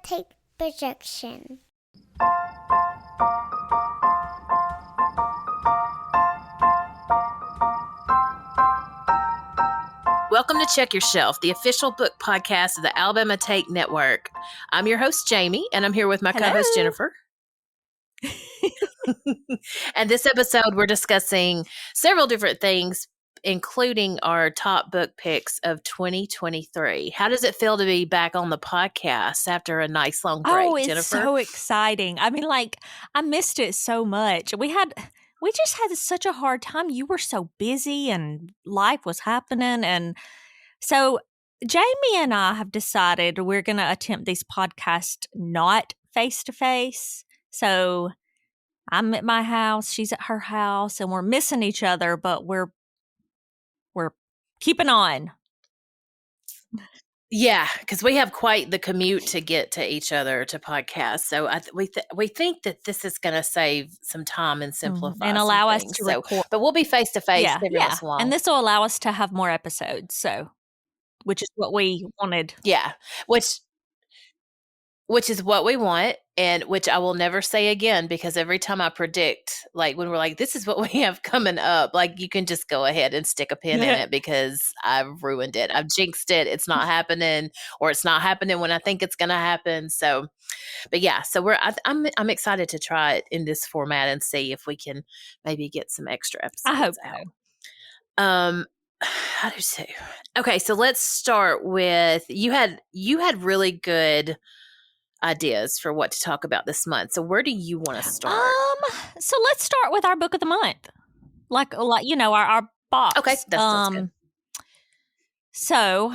Take projection. Welcome to Check Your Shelf, the official book podcast of the Alabama Take Network. I'm your host, Jamie, and I'm here with my co-host, Jennifer. And this episode, we're discussing several different things, including our top book picks of 2023. How does it feel to be back on the podcast after a nice long break, it's Jennifer? so exciting. I mean, I missed it so much. We just had such a hard time. You were so busy and life was happening. And so Jamie and I have decided we're going to attempt these podcasts not face-to-face. So I'm at my house, she's at her house, and we're missing each other, but we're keeping on. Yeah, because we have quite the commute to get to each other to podcast. So we think that this is going to save some time and simplify and allow us to record. But we'll be face to face every once in a while. And this will allow us to have more episodes. So, which is what we wanted. Yeah, which is what we want, and which I will never say again, because every time I predict, like when we're like, this is what we have coming up, like you can just go ahead and stick a pin in it because I've ruined it. I've jinxed it. It's not happening, or it's not happening when I think it's going to happen. So, but yeah, so I'm excited to try it in this format and see if we can maybe get some extra episodes. I hope so. I do too. Okay, so let's start with you had really good ideas for what to talk about this month. So where do you want to start? So let's start with our book of the month. Like our box. Okay, that's good. So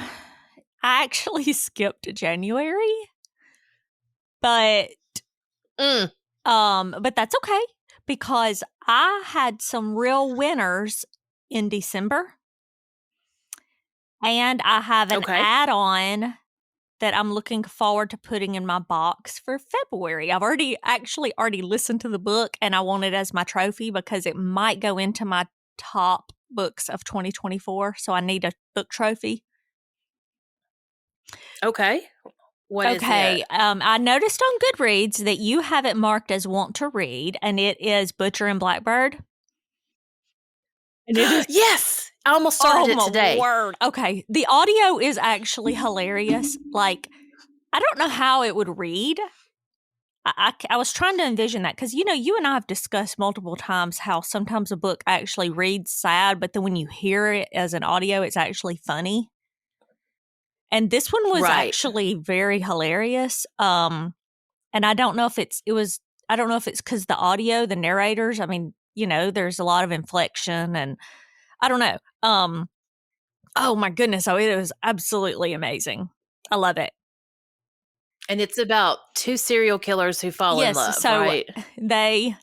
I actually skipped January. But that's okay because I had some real winners in December. And I have an add-on that I'm looking forward to putting in my box for February. I've already listened to the book, and I want it as my trophy because it might go into my top books of 2024. So I need a book trophy. Okay. What is it? I noticed on Goodreads that you have it marked as want to read, and it is Butcher and Blackbird. And it is yes. I almost started it today. Word. Okay. The audio is actually hilarious. Like, I don't know how it would read. I was trying to envision that because, you and I have discussed multiple times how sometimes a book actually reads sad, but then when you hear it as an audio, it's actually funny. And this one was actually very hilarious. And I don't know if it's because the audio, the narrators, I mean, there's a lot of inflection and I don't know. Oh my goodness. Oh, it was absolutely amazing. I love it. And it's about two serial killers who fall in love, right? They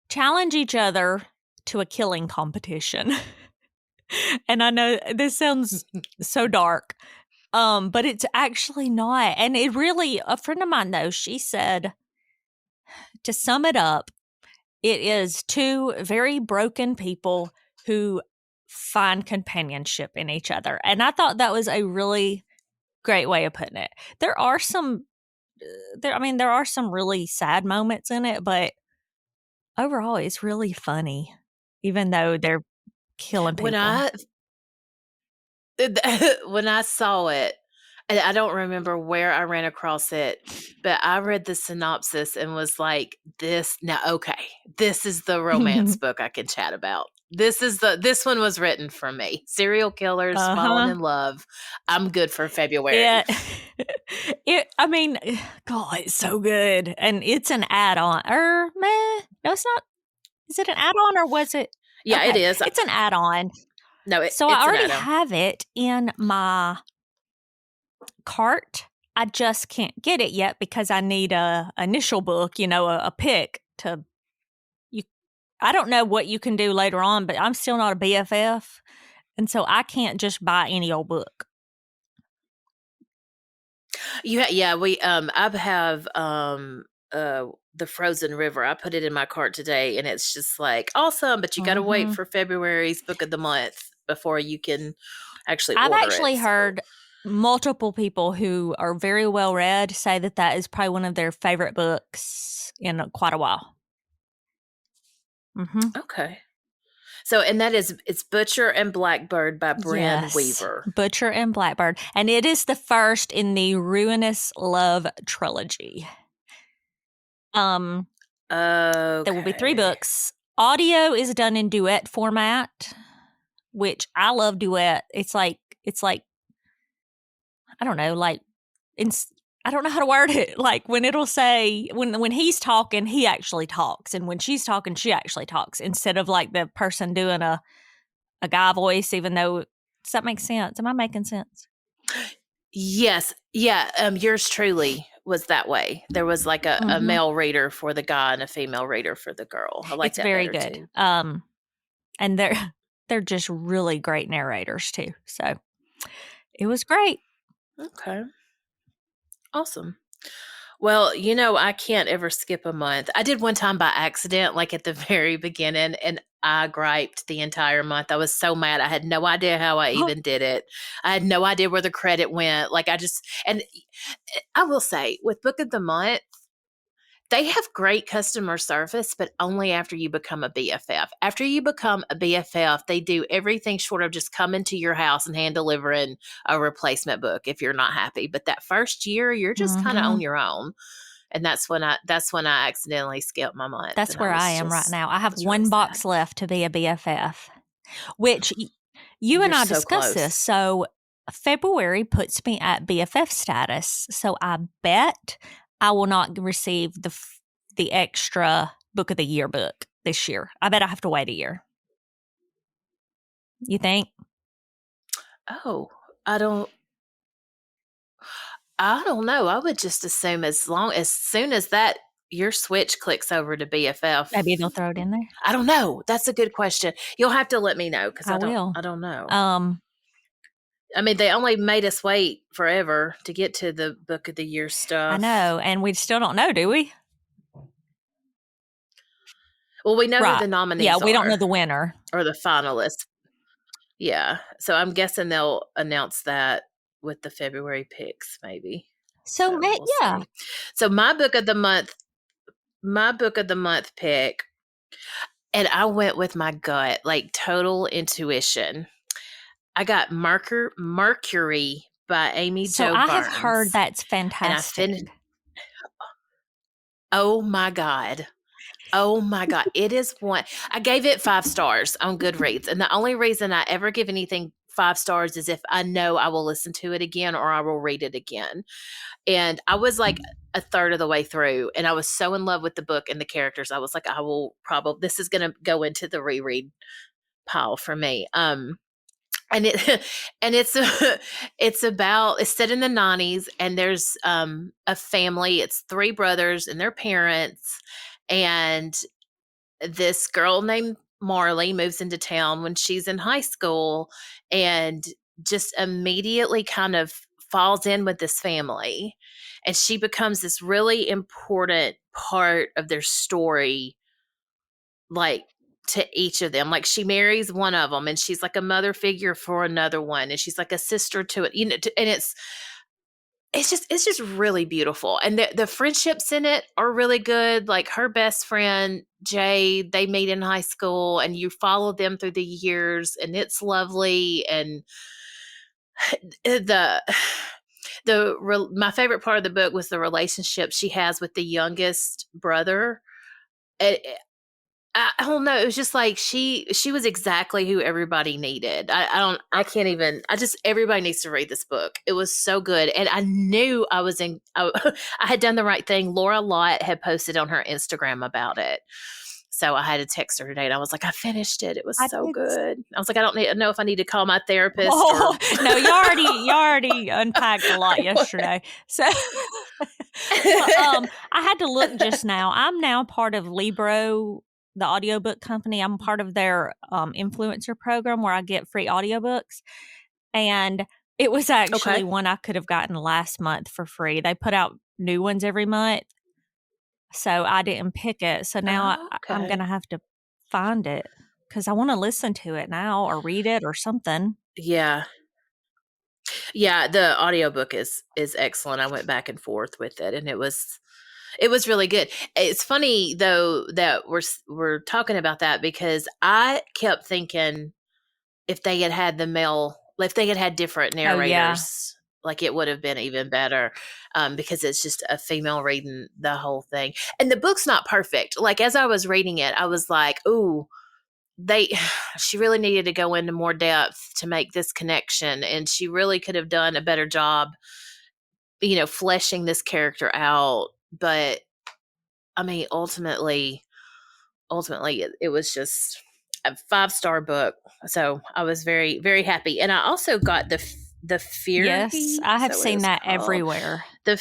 challenge each other to a killing competition. And I know this sounds so dark, but it's actually not. And it really, a friend of mine though, she said, to sum it up, it is two very broken people who find companionship in each other. And I thought that was a really great way of putting it. There are some really sad moments in it, but overall it's really funny, even though they're killing people. When I saw it, I don't remember where I ran across it, but I read the synopsis and was like, this is the romance book I can chat about. This one was written for me. Serial killers falling in love. I'm good for February. Yeah. God, it's so good. And it's an add-on. No, it's not. Is it an add-on or was it? Yeah, it is. It's an add-on. No, I already have it in my cart. I just can't get it yet because I need a initial book, a pick to. I don't know what you can do later on, but I'm still not a BFF, and so I can't just buy any old book. We I have the Frozen River. I put it in my cart today, and it's just like awesome, but you got to wait for February's book of the month before you can actually order it. I've actually heard multiple people who are very well read say that is probably one of their favorite books in quite a while. Mm-hmm. Okay. So, and it's Butcher and Blackbird by Bren Weaver. Butcher and Blackbird. And it is the first in the Ruinous Love trilogy. Okay. There will be 3 books. Audio is done in duet format, which I love duet. It's like I don't know, like I don't know how to word it. Like when it'll say when he's talking, he actually talks, and when she's talking, she actually talks, instead of like the person doing a guy voice. Even though, does that make sense? Am I making sense? Yes. Yeah. Yours truly was that way. There was like a male reader for the guy and a female reader for the girl. I like that. It's very good. Too. And they're just really great narrators too. So it was great. Okay. Awesome. Well, I can't ever skip a month. I did one time by accident, like at the very beginning, and I griped the entire month. I was so mad. I had no idea how I even did it. I had no idea where the credit went. Like and I will say, with Book of the Month, they have great customer service, but only after you become a BFF. After you become a BFF, they do everything short of just coming to your house and hand delivering a replacement book if you're not happy. But that first year, you're just kind of on your own. And that's when I accidentally skipped my month. That's where I am right now. I have one box left to be a BFF, which you and I discussed this. So February puts me at BFF status. So I bet I will not receive the extra Book of the Year book this year. I bet I have to wait a year. You think? Oh, I don't know. I would just assume as soon as that your switch clicks over to BFF, maybe they'll throw it in there. I don't know. That's a good question. You'll have to let me know, because I don't know. I mean, they only made us wait forever to get to the Book of the Year stuff. I know, and we still don't know, do we? Well, we know who the nominees are. Yeah, we don't know the winner. Or the finalists. Yeah, so I'm guessing they'll announce that with the February picks, maybe. So we'll yeah. See. So my Book of the Month pick, and I went with my gut, like total intuition. I got Mercury by Amy Jo Burns. So I have heard that's fantastic. And oh my God. It is one. I gave it 5 stars on Goodreads. And the only reason I ever give anything 5 stars is if I know I will listen to it again or I will read it again. And I was like a third of the way through, and I was so in love with the book and the characters. I was like, this is going to go into the reread pile for me. And it's set in the 90s, and there's a family. It's 3 brothers and their parents, and this girl named Marley moves into town when she's in high school, and just immediately kind of falls in with this family, and she becomes this really important part of their story, like to each of them. Like she marries one of them, and she's like a mother figure for another one, and she's like a sister to it, and it's just really beautiful. And the friendships in it are really good. Like her best friend Jay, they meet in high school, and you follow them through the years, and it's lovely. And my favorite part of the book was the relationship she has with the youngest brother. I don't know. It was just like she was exactly who everybody needed. Everybody needs to read this book. It was so good. And I knew I had done the right thing. Laura Lott had posted on her Instagram about it. So I had to text her today, and I was like, I finished it. It was so good. I was like, I don't know if I need to call my therapist. No, you already unpacked a lot yesterday. So I had to look just now. I'm now part of Libro, the audiobook company. I'm part of their influencer program where I get free audiobooks. And it was actually one I could have gotten last month for free. They put out new ones every month. So I didn't pick it. So now I'm going to have to find it, because I want to listen to it now or read it or something. Yeah. Yeah, the audiobook is excellent. I went back and forth with it, and it was really good. It's funny though that we're talking about that, because I kept thinking if they had had different Oh, yeah. narrators, like it would have been even better, because it's just a female reading the whole thing. And the book's not perfect. Like as I was reading it, I was like, ooh, she really needed to go into more depth to make this connection, and she really could have done a better job, fleshing this character out. But I mean, ultimately it was just a 5-star book. So I was very, very happy. And I also got the Fury. Yes, I have seen that everywhere. The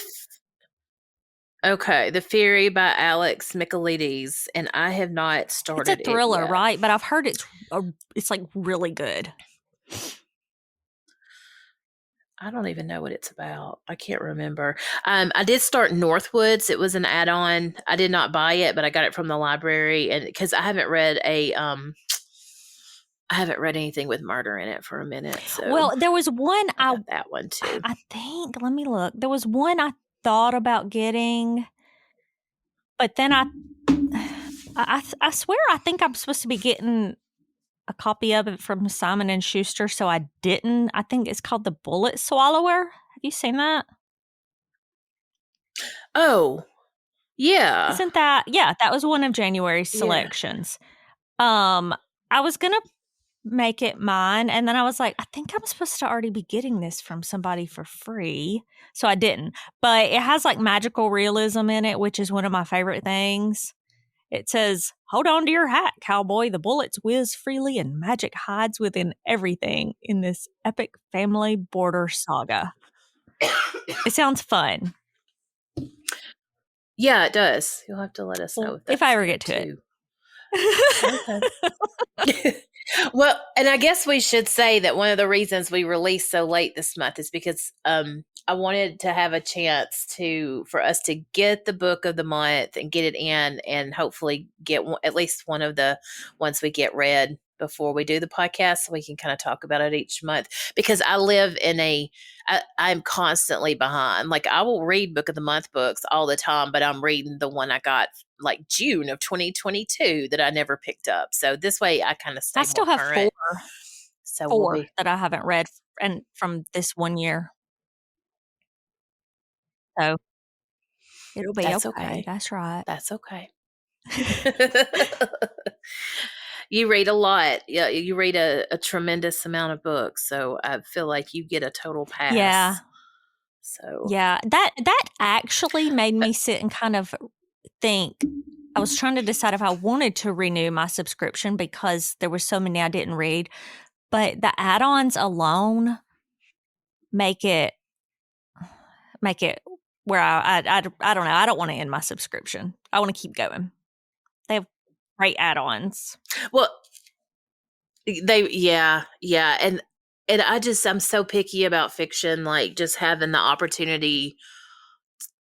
Fury by Alex Michaelides, and I have not started it. It's a thriller, yet. right? But I've heard it's like really good. I don't even know what it's about. I can't remember. I did start Northwoods. It was an add-on. I did not buy it, but I got it from the library, and because I haven't read anything with murder in it for a minute. So well, there was one I got that one too. I think. Let me look. There was one I thought about getting, but then I swear I think I'm supposed to be getting a copy of it from Simon and Schuster, so I didn't. I think it's called The Bullet Swallower. Have you seen that? Oh, yeah. Isn't that? Yeah, that was one of January's selections. Yeah. I was gonna make it mine, and then I was like, I think I'm supposed to already be getting this from somebody for free, so I didn't. But it has like magical realism in it, which is one of my favorite things. It says, "Hold on to your hat, cowboy. The bullets whiz freely and magic hides within everything in this epic family border saga." It sounds fun. Yeah, it does. You'll have to let us know if I ever get to it. Okay. Well, and I guess we should say that one of the reasons we released so late this month is because I wanted to have a chance for us to get the book of the month and get it in, and hopefully get at least one of the ones we get read before we do the podcast, so we can kind of talk about it each month. Because I live in I'm constantly behind. Like I will read book of the month books all the time, but I'm reading the one I got like June of 2022 that I never picked up. So this way I kind of stay I still have current. four that I haven't read and from this one year. So it'll be okay. That's right. That's okay. You read a lot. Yeah, you read a tremendous amount of books. So I feel like you get a total pass. Yeah. So yeah, that actually made me sit and kind of think. I was trying to decide if I wanted to renew my subscription because there were so many I didn't read, but the add-ons alone make it where I don't know. I don't want to end my subscription. I want to keep going. They have great add-ons. Well, and I'm so picky about fiction. Like just having the opportunity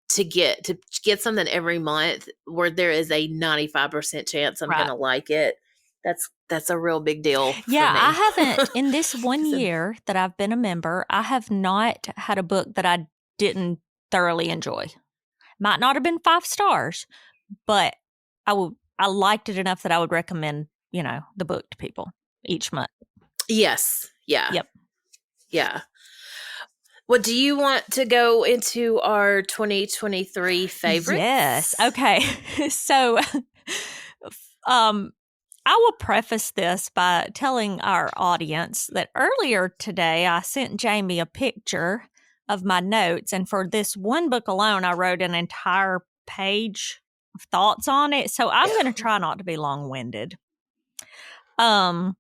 to get something every month where there is a 95% chance I'm going to like it. That's a real big deal. Yeah, for me. I haven't in this 1 year that I've been a member, I have not had a book that I didn't thoroughly enjoy. Might not have been 5 stars, but I liked it enough that I would recommend, the book to people each month. Yes. Yeah. Yep. Yeah. Well, do you want to go into our 2023 favorites? Yes. Okay. So, I will preface this by telling our audience that earlier today I sent Jamie a picture of my notes, and for this one book alone, I wrote an entire page of thoughts on it. So I'm going to try not to be long-winded. I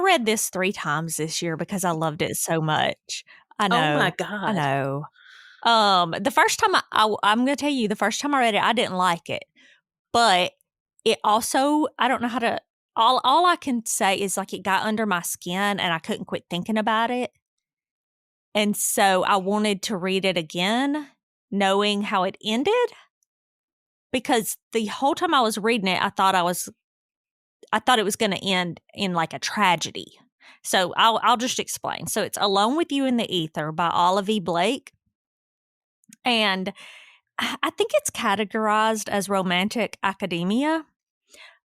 read this 3 times this year because I loved it so much. I know. Oh my God. I know. The first time I'm going to tell you, the first time I read it, I didn't like it, but it also, I don't know how to, all I can say is like it got under my skin and I couldn't quit thinking about it. And so I wanted to read it again, knowing how it ended, because the whole time I was reading it, I thought it was going to end in like a tragedy. So I'll just explain. So it's Alone with You in the Ether by Olive E. Blake. And I think it's categorized as romantic academia.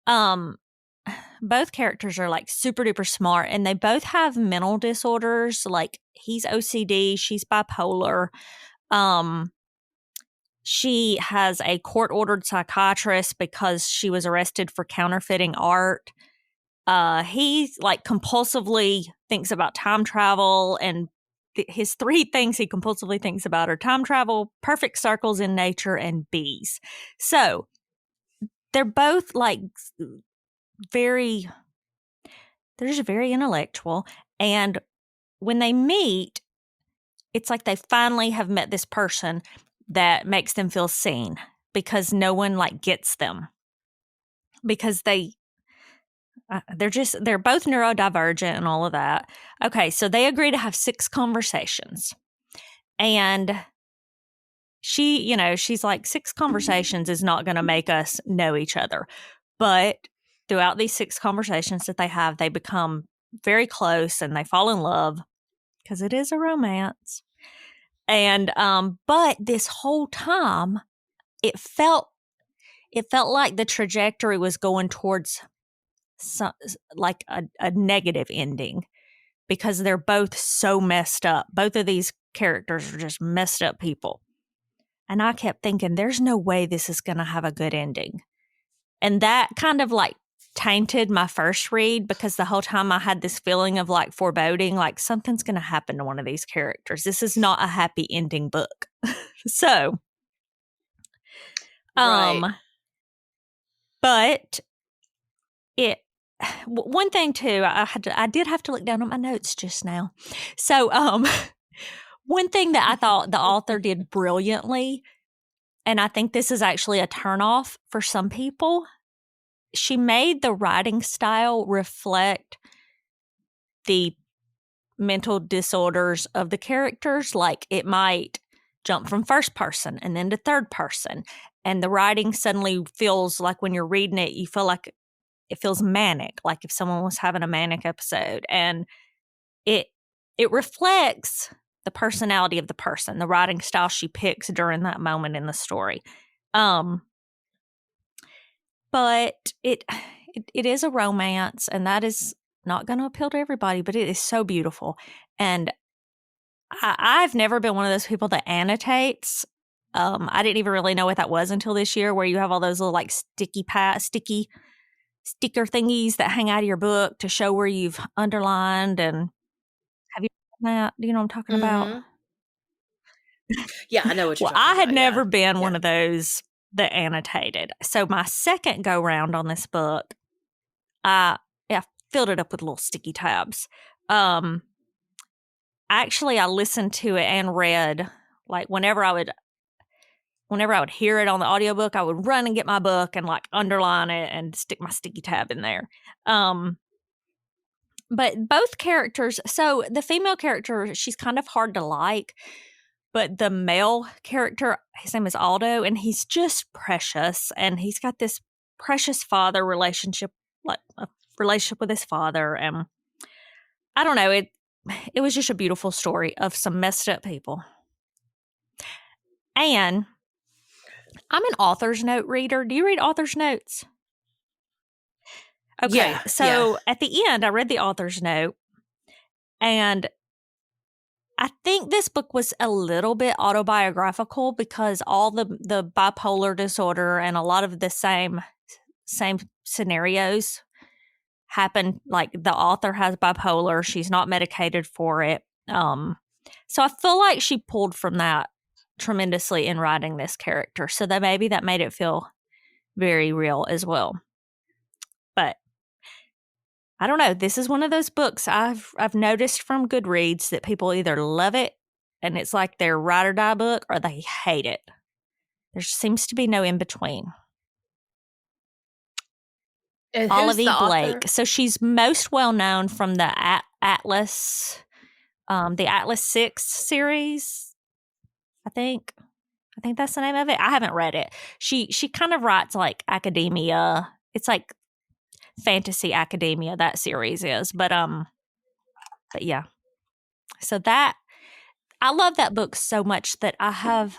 Both characters are like super duper smart, and they both have mental disorders. Like he's OCD, she's bipolar. She has a court-ordered psychiatrist because she was arrested for counterfeiting art. He like compulsively thinks about time travel, and his 3 things he compulsively thinks about are time travel, perfect circles in nature, and bees. So they're both like they're just very intellectual. And when they meet, it's like they finally have met this person that makes them feel seen, because no one like gets them, because they're both neurodivergent and all of that. Okay, so they agree to have 6 conversations. And she's like, 6 conversations is not going to make us know each other. But throughout these 6 conversations that they have, they become very close and they fall in love, because it is a romance. And but this whole time it felt like the trajectory was going towards like a negative ending, because they're both so messed up. Both of these characters are just messed up people. And I kept thinking, there's no way this is going to have a good ending. And that kind of like tainted my first read, because the whole time I had this feeling of like foreboding, like something's going to happen to one of these characters. This is not a happy ending book. So, Right. but one thing too, I did have to look down at my notes just now. So, one thing that I thought the author did brilliantly, and I think this is actually a turnoff for some people, she made the writing style reflect the mental disorders of the characters. Like it might jump from first person and then to third person. And the writing suddenly feels like, when you're reading it, you feel like it feels manic, like if someone was having a manic episode. And it reflects the personality of the person, the writing style she picks during that moment in the story. But it is a romance, and that is not going to appeal to everybody, but it is so beautiful. And I've never been one of those people that annotates. I didn't even really know what that was until this year, where you have all those little like sticker thingies that hang out of your book to show where you've underlined. And have you done that? Do you know what I'm talking about? Yeah, I know what you're Well, talking I had about. never been one of those that annotated. So my second go round on this book, I filled it up with little sticky tabs. Actually, I listened to it and read, like whenever I would hear it on the audiobook, I would run and get my book and like underline it and stick my sticky tab in there. But both characters, so the female character, she's kind of hard to like, but the male character, his name is Aldo, and he's just precious. And he's got this precious father relationship, like a relationship with his father. And I don't know, it was just a beautiful story of some messed up people. And I'm an author's note reader. Do you read author's notes? Okay, Yeah, so at the end, I read the author's note, and I think this book was a little bit autobiographical, because all the bipolar disorder and a lot of the same scenarios happen. Like the author has bipolar, she's not medicated for it. So I feel like she pulled from that tremendously in writing this character. So that maybe that made it feel very real as well. But I don't know. This is one of those books I've noticed from Goodreads that people either love it and it's like their ride or die book, or they hate it. There seems to be no in between. Olive E. Blake. So she's most well known from the Atlas 6 series. I think that's the name of it. I haven't read it. She kind of writes like academia. It's like fantasy academia, that series is. But But yeah. So that I love that book so much that I have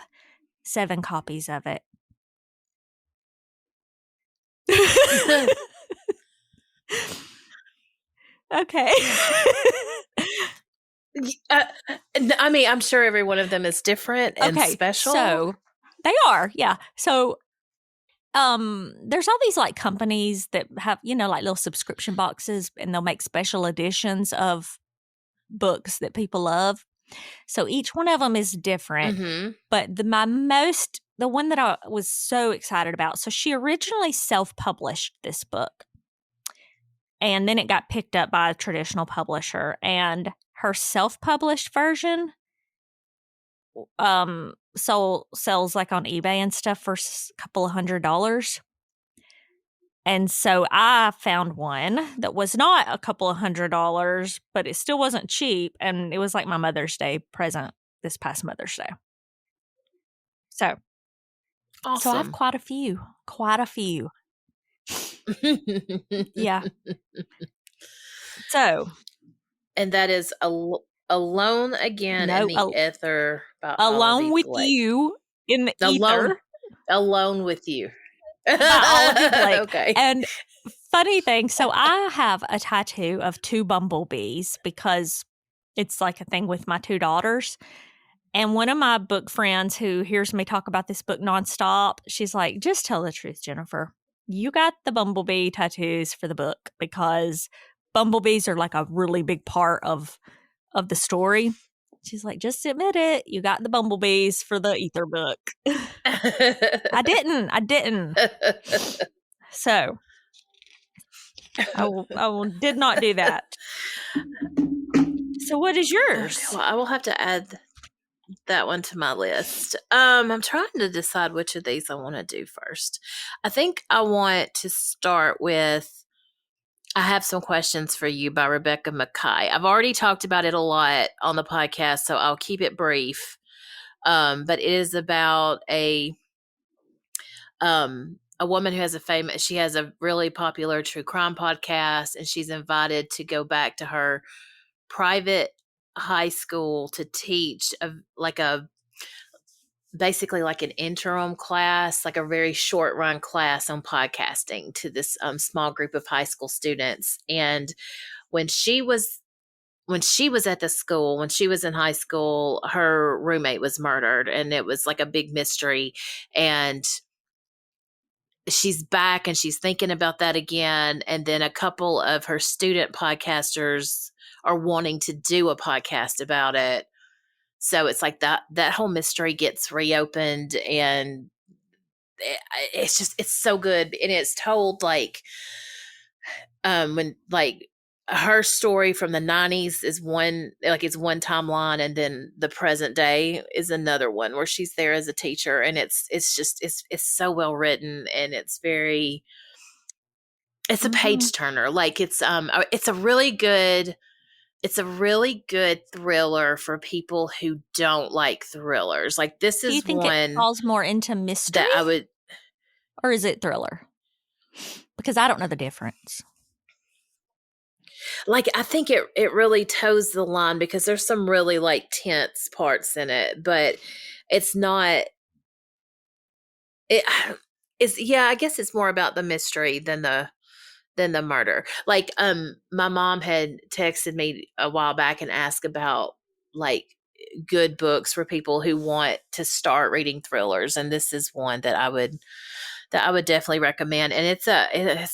7 copies of it. Okay. I mean, I'm sure every one of them is different and special. So they are, yeah. So there's all these like companies that have, like little subscription boxes, and they'll make special editions of books that people love. So each one of them is different. Mm-hmm. But the one that I was so excited about, so she originally self-published this book. And then it got picked up by a traditional publisher. And her self-published version sells like on eBay and stuff for a couple of $100s. And so I found one that was not a couple of $100s, but it still wasn't cheap. And it was like my Mother's Day present this past Mother's Day. So, awesome. So I have quite a few. Yeah. So. And that is Alone Again in the Ether. Alone with You in the Ether. Alone with You. By Olivia Blake. Okay. And funny thing, so I have a tattoo of 2 bumblebees because it's like a thing with my 2 daughters. And one of my book friends who hears me talk about this book nonstop, she's like, just tell the truth, Jennifer. You got the bumblebee tattoos for the book because bumblebees are like a really big part of the story. She's like, just admit it. You got the bumblebees for the Ether book. I didn't. So I did not do that. So what is yours? Well, I will have to add that one to my list. I'm trying to decide which of these I want to do first. I think I want to start with I Have Some Questions for You by Rebecca Makkai. I've already talked about it a lot on the podcast, so I'll keep it brief. But it is about a woman who has she has a really popular true crime podcast, and she's invited to go back to her private high school to teach basically like an interim class, like a very short run class on podcasting to this small group of high school students. And when she was at the school, when she was in high school, her roommate was murdered, and it was like a big mystery. And she's back and she's thinking about that again. And then a couple of her student podcasters are wanting to do a podcast about it. So it's like that whole mystery gets reopened, and it's so good. And it's told like, when like her story from the 90s is it's one timeline, and then the present day is another one where she's there as a teacher. And it's so well written, and it's a page turner. Like it's a really good thriller for people who don't like thrillers. Like this is one. Do you think it falls more into mystery? That I would, or is it thriller? Because I don't know the difference. Like I think it really toes the line, because there's some really like tense parts in it, but it's not. I guess it's more about the mystery than the murder. Like my mom had texted me a while back and asked about like good books for people who want to start reading thrillers, and this is one that I would definitely recommend. And it's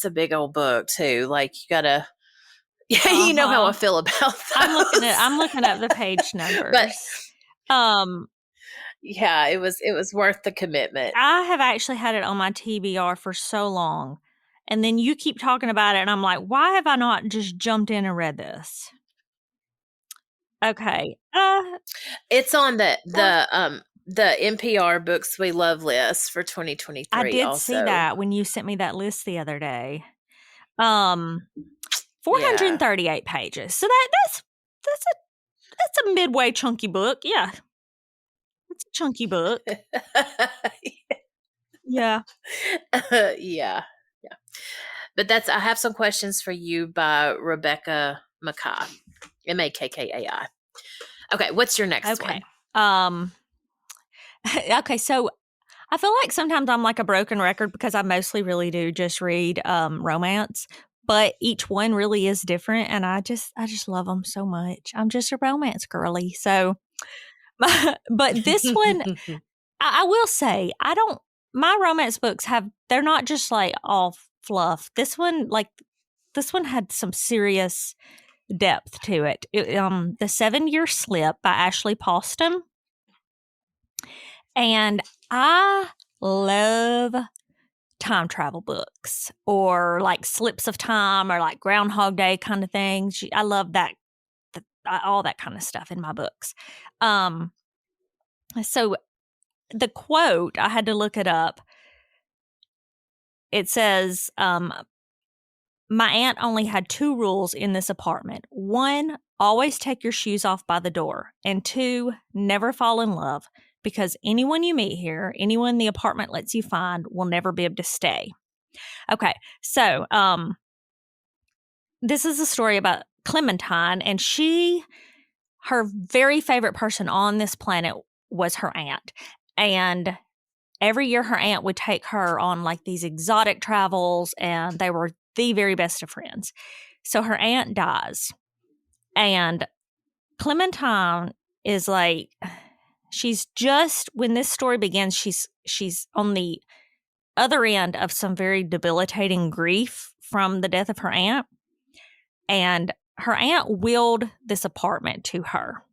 a big old book too. Like you gotta you know how I feel about those. I'm looking at the page numbers. But yeah, it was worth the commitment. I have actually had it on my TBR for so long. And then you keep talking about it, and I'm like, why have I not just jumped in and read this? Okay. It's on the NPR Books We Love list for 2023. I did also see that when you sent me that list the other day. 438 pages. So that's a midway chunky book. Yeah. It's a chunky book. Yeah. Yeah. But I Have Some Questions for You by Rebecca Makkai. MAKKAI. Okay, what's your next one? Okay, so I feel like sometimes I'm like a broken record because I mostly really do just read romance, but each one really is different, and I just love them so much. I'm just a romance girly. So, but this one, I will say, my romance books they're not just like all fluff. This one had some serious depth to it. The 7-Year Slip by Ashley Poston. And I love time travel books or like slips of time or like Groundhog Day kind of things. I love that, all that kind of stuff in my books. So the quote, I had to look it up. It says, my aunt only had 2 rules in this apartment. 1, always take your shoes off by the door. And 2, never fall in love, because anyone you meet here, anyone the apartment lets you find, will never be able to stay. Okay, so this is a story about Clementine, and her very favorite person on this planet was her aunt. And every year her aunt would take her on like these exotic travels, and they were the very best of friends. So her aunt dies, and Clementine is like, when this story begins, she's on the other end of some very debilitating grief from the death of her aunt. And her aunt willed this apartment to her.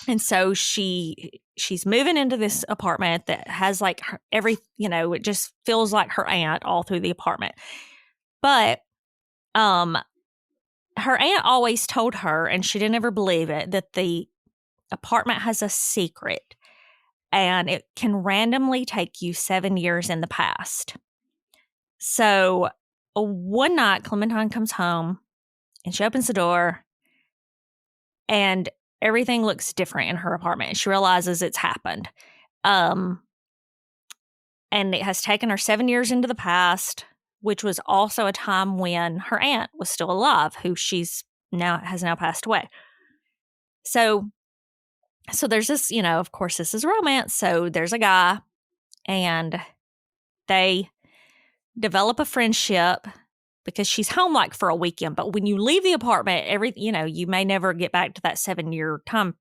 And so she's moving into this apartment that has like it just feels like her aunt all through the apartment. But her aunt always told her, and she didn't ever believe it, that the apartment has a secret, and it can randomly take you 7 years in the past. So one night, Clementine comes home, and she opens the door, and everything looks different in her apartment. She realizes it's happened. And it has taken her 7 years into the past, which was also a time when her aunt was still alive, who has now passed away. So there's this, of course, this is romance. So there's a guy, and they develop a friendship because she's home like for a weekend. But when you leave the apartment, you may never get back to that 7-year time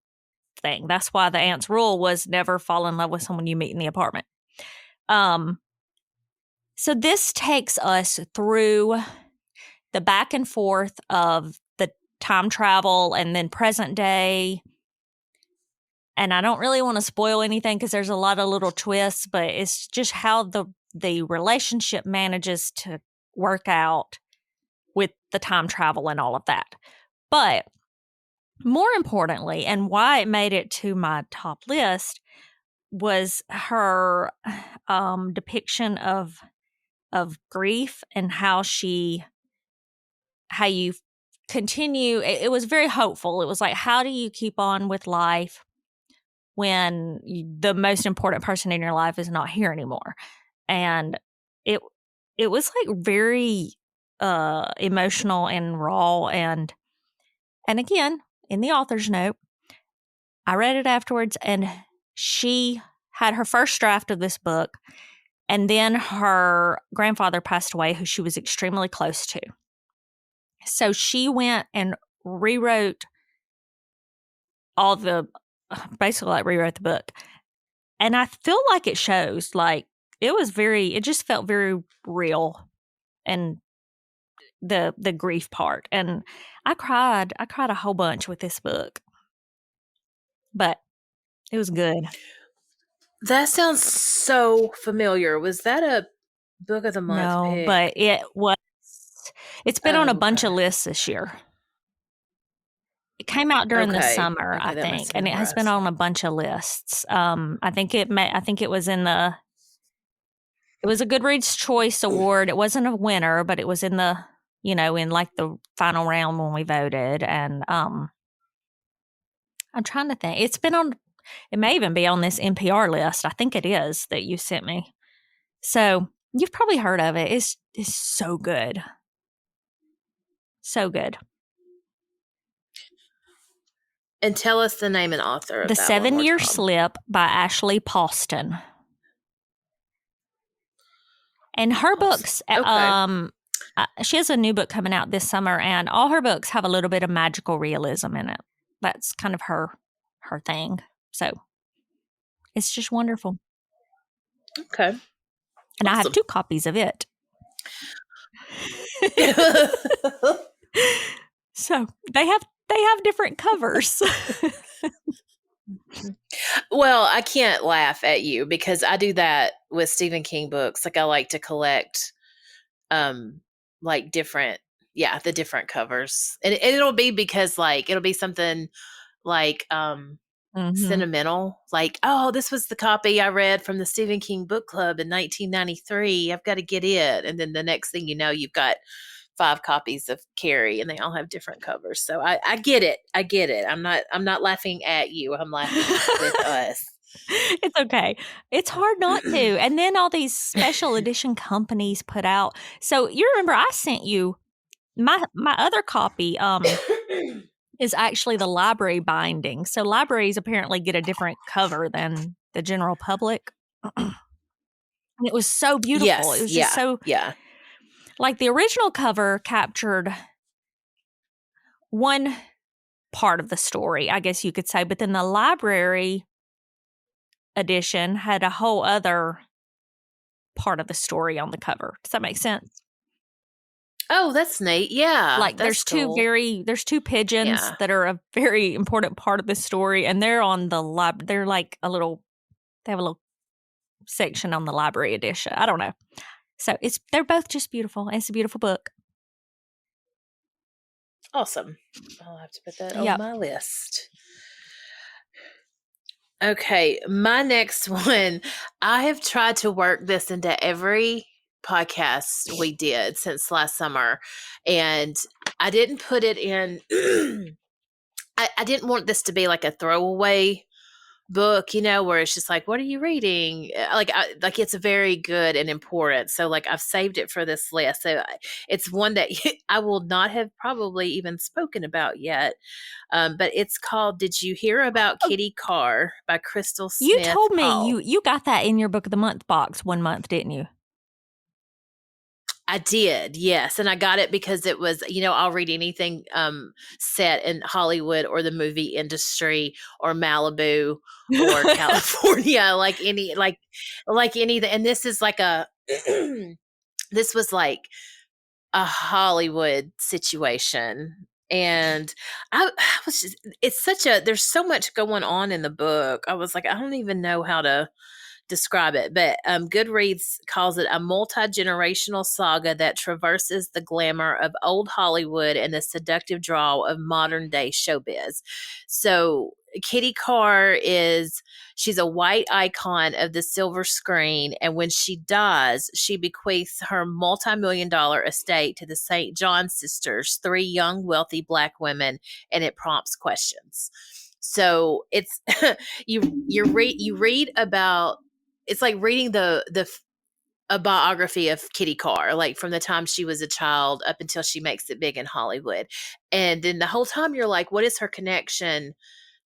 thing. That's why the aunt's rule was never fall in love with someone you meet in the apartment. So this takes us through the back and forth of the time travel and then present day. And I don't really want to spoil anything because there's a lot of little twists, but it's just how the relationship manages to work out with the time travel and all of that. But more importantly, and why it made it to my top list, was her depiction of grief and how you continue. It was very hopeful. It was like, how do you keep on with life when the most important person in your life is not here anymore? And it was like very emotional and raw. And again, in the author's note, I read it afterwards, and she had her first draft of this book, and then her grandfather passed away, who she was extremely close to. So she went and rewrote rewrote the book. And I feel like it shows, like, it just felt very real, and the grief part. And I cried a whole bunch with this book, but it was good. That sounds so familiar. Was that a book of the month? No, pick? but it's been on a bunch of lists this year. It came out during the summer, I think, and it has been on a bunch of lists. I think it was it was a Goodreads Choice Award. It wasn't a winner, but it was in the, in like the final round when we voted. And I'm trying to think. It may even be on this NPR list. I think it is, that you sent me. So you've probably heard of it. It's so good. So good. And tell us the name and author of The that one more 7-Year time. Slip by Ashley Pauston. And her books, Okay. she has a new book coming out this summer, and all her books have a little bit of magical realism in it. That's kind of her thing. So it's just wonderful. Okay. And I have Awesome. 2 copies of it. So they have different covers. Well, I can't laugh at you because I do that with Stephen King books. Like I like to collect like different the different covers. And it'll be because like it'll be something like sentimental, like, oh, this was the copy I read from the Stephen King book club in 1993. I've got to get it. And then the next thing you know, you've got 5 copies of Carrie and they all have different covers. So I get it. I get it. I'm not laughing at you. I'm laughing with us. It's okay. It's hard not to. And then all these special edition companies put out. So you remember I sent you my other copy is actually the library binding. So libraries apparently get a different cover than the general public. And it was so beautiful. Yes, It was just so like the original cover captured one part of the story, I guess you could say, but then the library edition had a whole other part of the story on the cover. Does that make sense? Oh, that's neat. Yeah. Like there's cool. there's 2 pigeons that are a very important part of the story, and they're on the they're like they have a little section on the library edition. I don't know. So they're both just beautiful. And it's a beautiful book. Awesome. I'll have to put that on my list. Okay, my next one, I have tried to work this into every podcast we did since last summer, and I didn't put it in. I didn't want this to be like a throwaway book, where it's just like, what are you reading? Like it's very good and important. So like I've saved it for this list. So it's one that I will not have probably even spoken about yet. But it's called "Did You Hear About Kitty Carr" by Crystal Smith. You told me you got that in your book of the month box one month, didn't you? I did, yes. And I got it because it was, I'll read anything set in Hollywood or the movie industry or Malibu or California, like anything. And this is like this was like a Hollywood situation. And I was just, there's so much going on in the book. I was like, I don't even know how to describe it, but Goodreads calls it a multi-generational saga that traverses the glamour of old Hollywood and the seductive draw of modern day showbiz. So Kitty Carr she's a white icon of the silver screen, and when she dies, she bequeaths her multi-million-dollar estate to the St. John sisters, 3 young wealthy Black women, and it prompts questions. So it's you read about, it's like reading a biography of Kitty Carr, like from the time she was a child up until she makes it big in Hollywood. And then the whole time you're like, what is her connection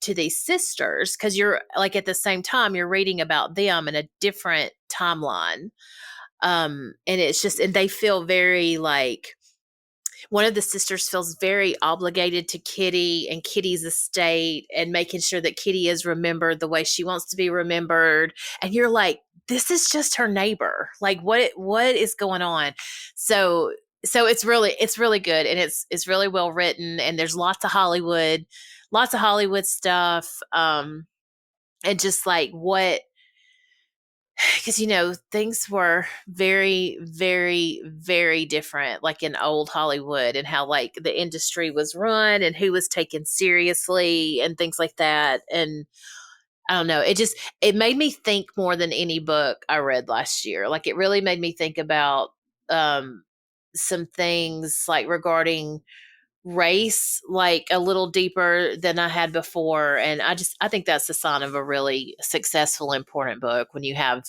to these sisters? Because you're like, at the same time, you're reading about them in a different timeline. And it's just, and they feel very like, one of the sisters feels very obligated to Kitty and Kitty's estate and making sure that Kitty is remembered the way she wants to be remembered. And you're like, this is just her neighbor. Like what is going on? So it's really good. And it's really well written, and there's lots of Hollywood stuff. And just like because things were very, very, very different, like in old Hollywood, and how like the industry was run and who was taken seriously and things like that. And I don't know, it made me think more than any book I read last year. Like it really made me think about some things like regarding race, like a little deeper than I had before. And I think that's the sign of a really successful, important book, when you have,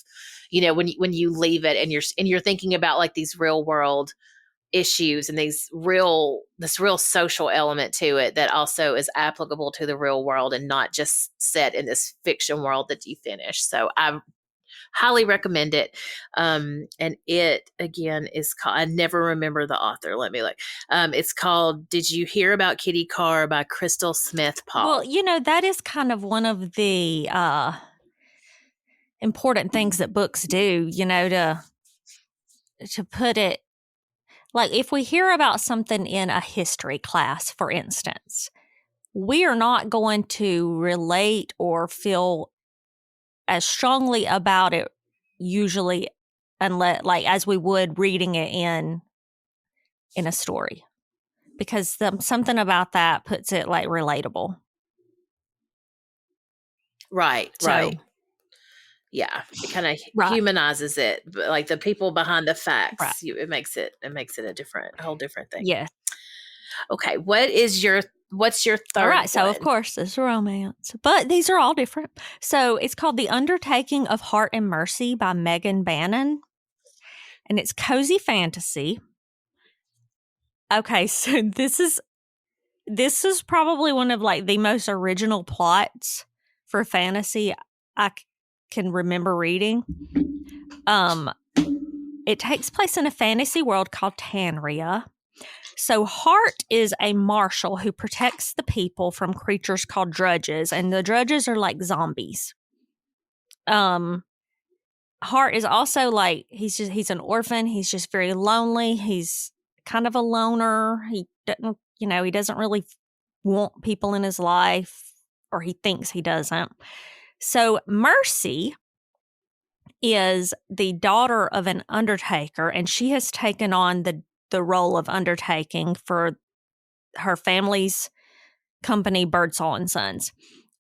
when you leave it and you're thinking about like these real world issues and this real social element to it that also is applicable to the real world and not just set in this fiction world that you finish. So I highly recommend it. And it again is called, I never remember the author. Let me look. It's called Did You Hear About Kitty Carr by Crystal Smith Paul. Well, that is kind of one of the important things that books do, to put it, like if we hear about something in a history class, for instance, we are not going to relate or feel as strongly about it usually unless as we would reading it in a story, because something about that puts it like relatable. Right. Yeah, it kind of humanizes it, but like the people behind the facts, it makes it a whole different thing. Yeah. Okay, what's your third? All right, so of course it's romance, but these are all different. So it's called The Undertaking of Heart and Mercy by Megan Bannon, and it's cozy fantasy. Okay, so this is probably one of like the most original plots for fantasy I can remember reading. It takes place in a fantasy world called Tanria. So Hart is a marshal who protects the people from creatures called drudges, and the drudges are like zombies. Hart is also like he's an orphan. He's just very lonely. He's kind of a loner. He doesn't really want people in his life, or he thinks he doesn't. So Mercy is the daughter of an undertaker, and she has taken on the role of undertaking for her family's company, Birdsall and Sons.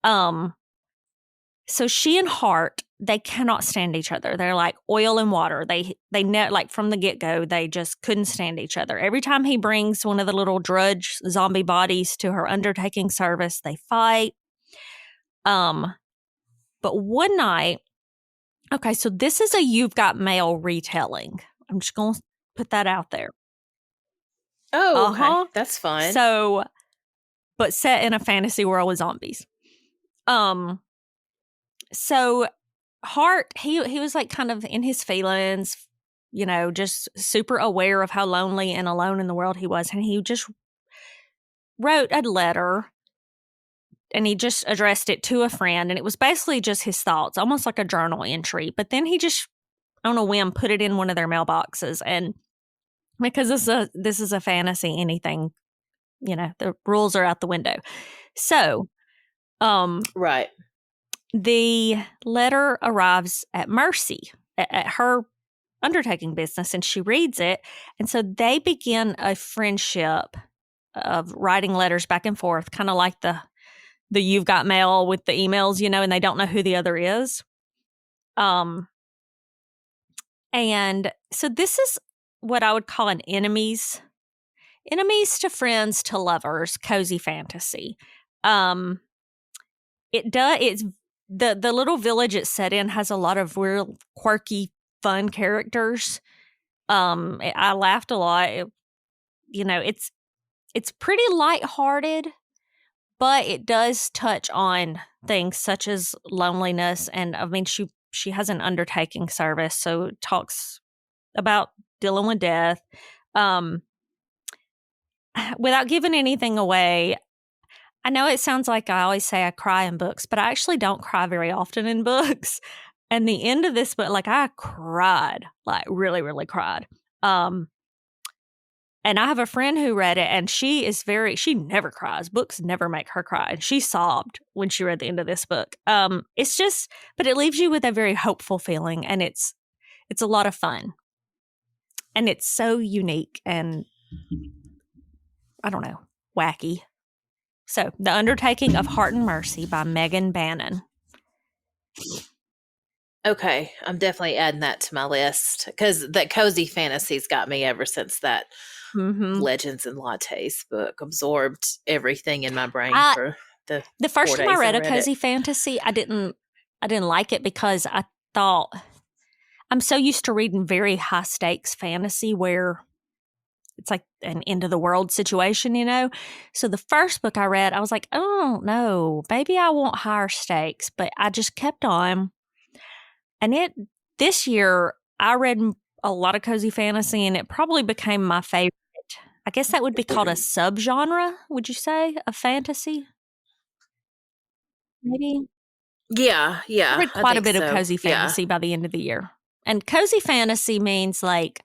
So she and Hart, they cannot stand each other. They're like oil and water. They like from the get-go, they just couldn't stand each other. Every time he brings one of the little drudge zombie bodies to her undertaking service, they fight. But one night, okay, so this is a You've Got Mail retelling. I'm just going to put that out there. Oh, okay. That's fun. So, but set in a fantasy world with zombies. So Hart, he was like kind of in his feelings, just super aware of how lonely and alone in the world he was. And he just wrote a letter, and he just addressed it to a friend. And it was basically just his thoughts, almost like a journal entry. But then he just, on a whim, put it in one of their mailboxes. And because this is a fantasy, anything, the rules are out the window. So, right. The letter arrives at Mercy, at her undertaking business, and she reads it. And so they begin a friendship of writing letters back and forth, kind of like the You've Got Mail with the emails, and they don't know who the other is. And so this is what I would call an enemies to friends to lovers cozy fantasy. It's the little village it's set in has a lot of real quirky, fun characters. I laughed a lot. It's pretty lighthearted, but it does touch on things such as loneliness. And I mean, she has an undertaking service, so it talks about dealing with death. Without giving anything away, I know it sounds like I always say I cry in books, but I actually don't cry very often in books. And the end of this book, like I cried, like really, really cried. And I have a friend who read it, and she never cries. Books never make her cry. And she sobbed when she read the end of this book. It's just, but it leaves you with a very hopeful feeling, and it's a lot of fun. And it's so unique and, I don't know, wacky. So, The Undertaking of Heart and Mercy by Megan Bannon. Okay, I'm definitely adding that to my list, because that cozy fantasy's got me ever since that Legends and Lattes book absorbed everything in my brain for the first time I read a cozy fantasy, I didn't like it because I thought I'm so used to reading very high stakes fantasy where it's like an end of the world situation, you know? So the first book I read, I was like, oh no, maybe I want higher stakes, but I just kept on. And this year I read a lot of cozy fantasy, and it probably became my favorite. I guess that would be called a subgenre, would you say, of fantasy? Maybe. Yeah, I read quite a bit of cozy Yeah. fantasy by the end of the year. And cozy fantasy means like,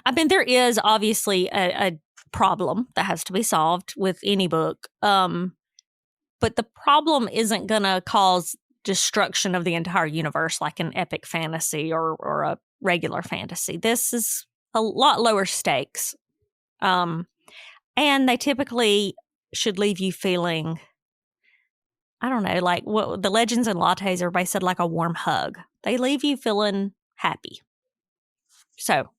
I mean, there is obviously a problem that has to be solved with any book. But the problem isn't going to cause destruction of the entire universe like an epic fantasy or a regular fantasy. This is a lot lower stakes. And they typically should leave you feeling, I don't know, like what the Legends and Lattes, everybody said, like a warm hug. They leave you feeling happy. So.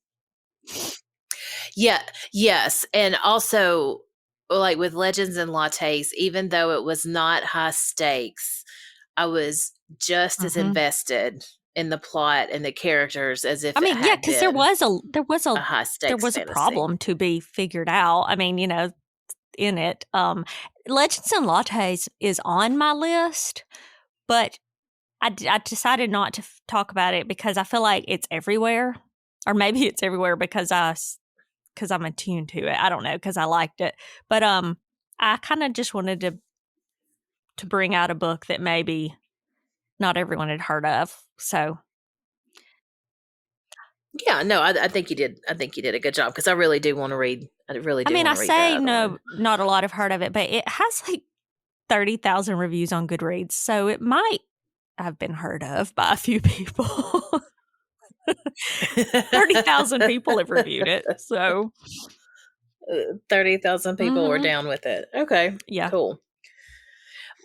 Yeah, yes. And also, like with Legends and Lattes, even though it was not high stakes, I was just as invested in the plot and the characters as if because there was a high stakes there was fantasy. a problem to be figured out. I mean, you know, in it, Legends and Lattes is on my list, but I decided not to talk about it because I feel like it's everywhere, or maybe it's everywhere because I'm attuned to it. I don't know, because I liked it, but I kind of just wanted to bring out a book that maybe not everyone had heard of. So. Yeah, no, I think you did. I think you did a good job because I really do want to read. I really do. I say no, not a lot have heard of it, but it has like 30,000 reviews on Goodreads, so it might have been heard of by a few people. 30,000 people have reviewed it, so 30,000 people were down with it. Okay, yeah, cool.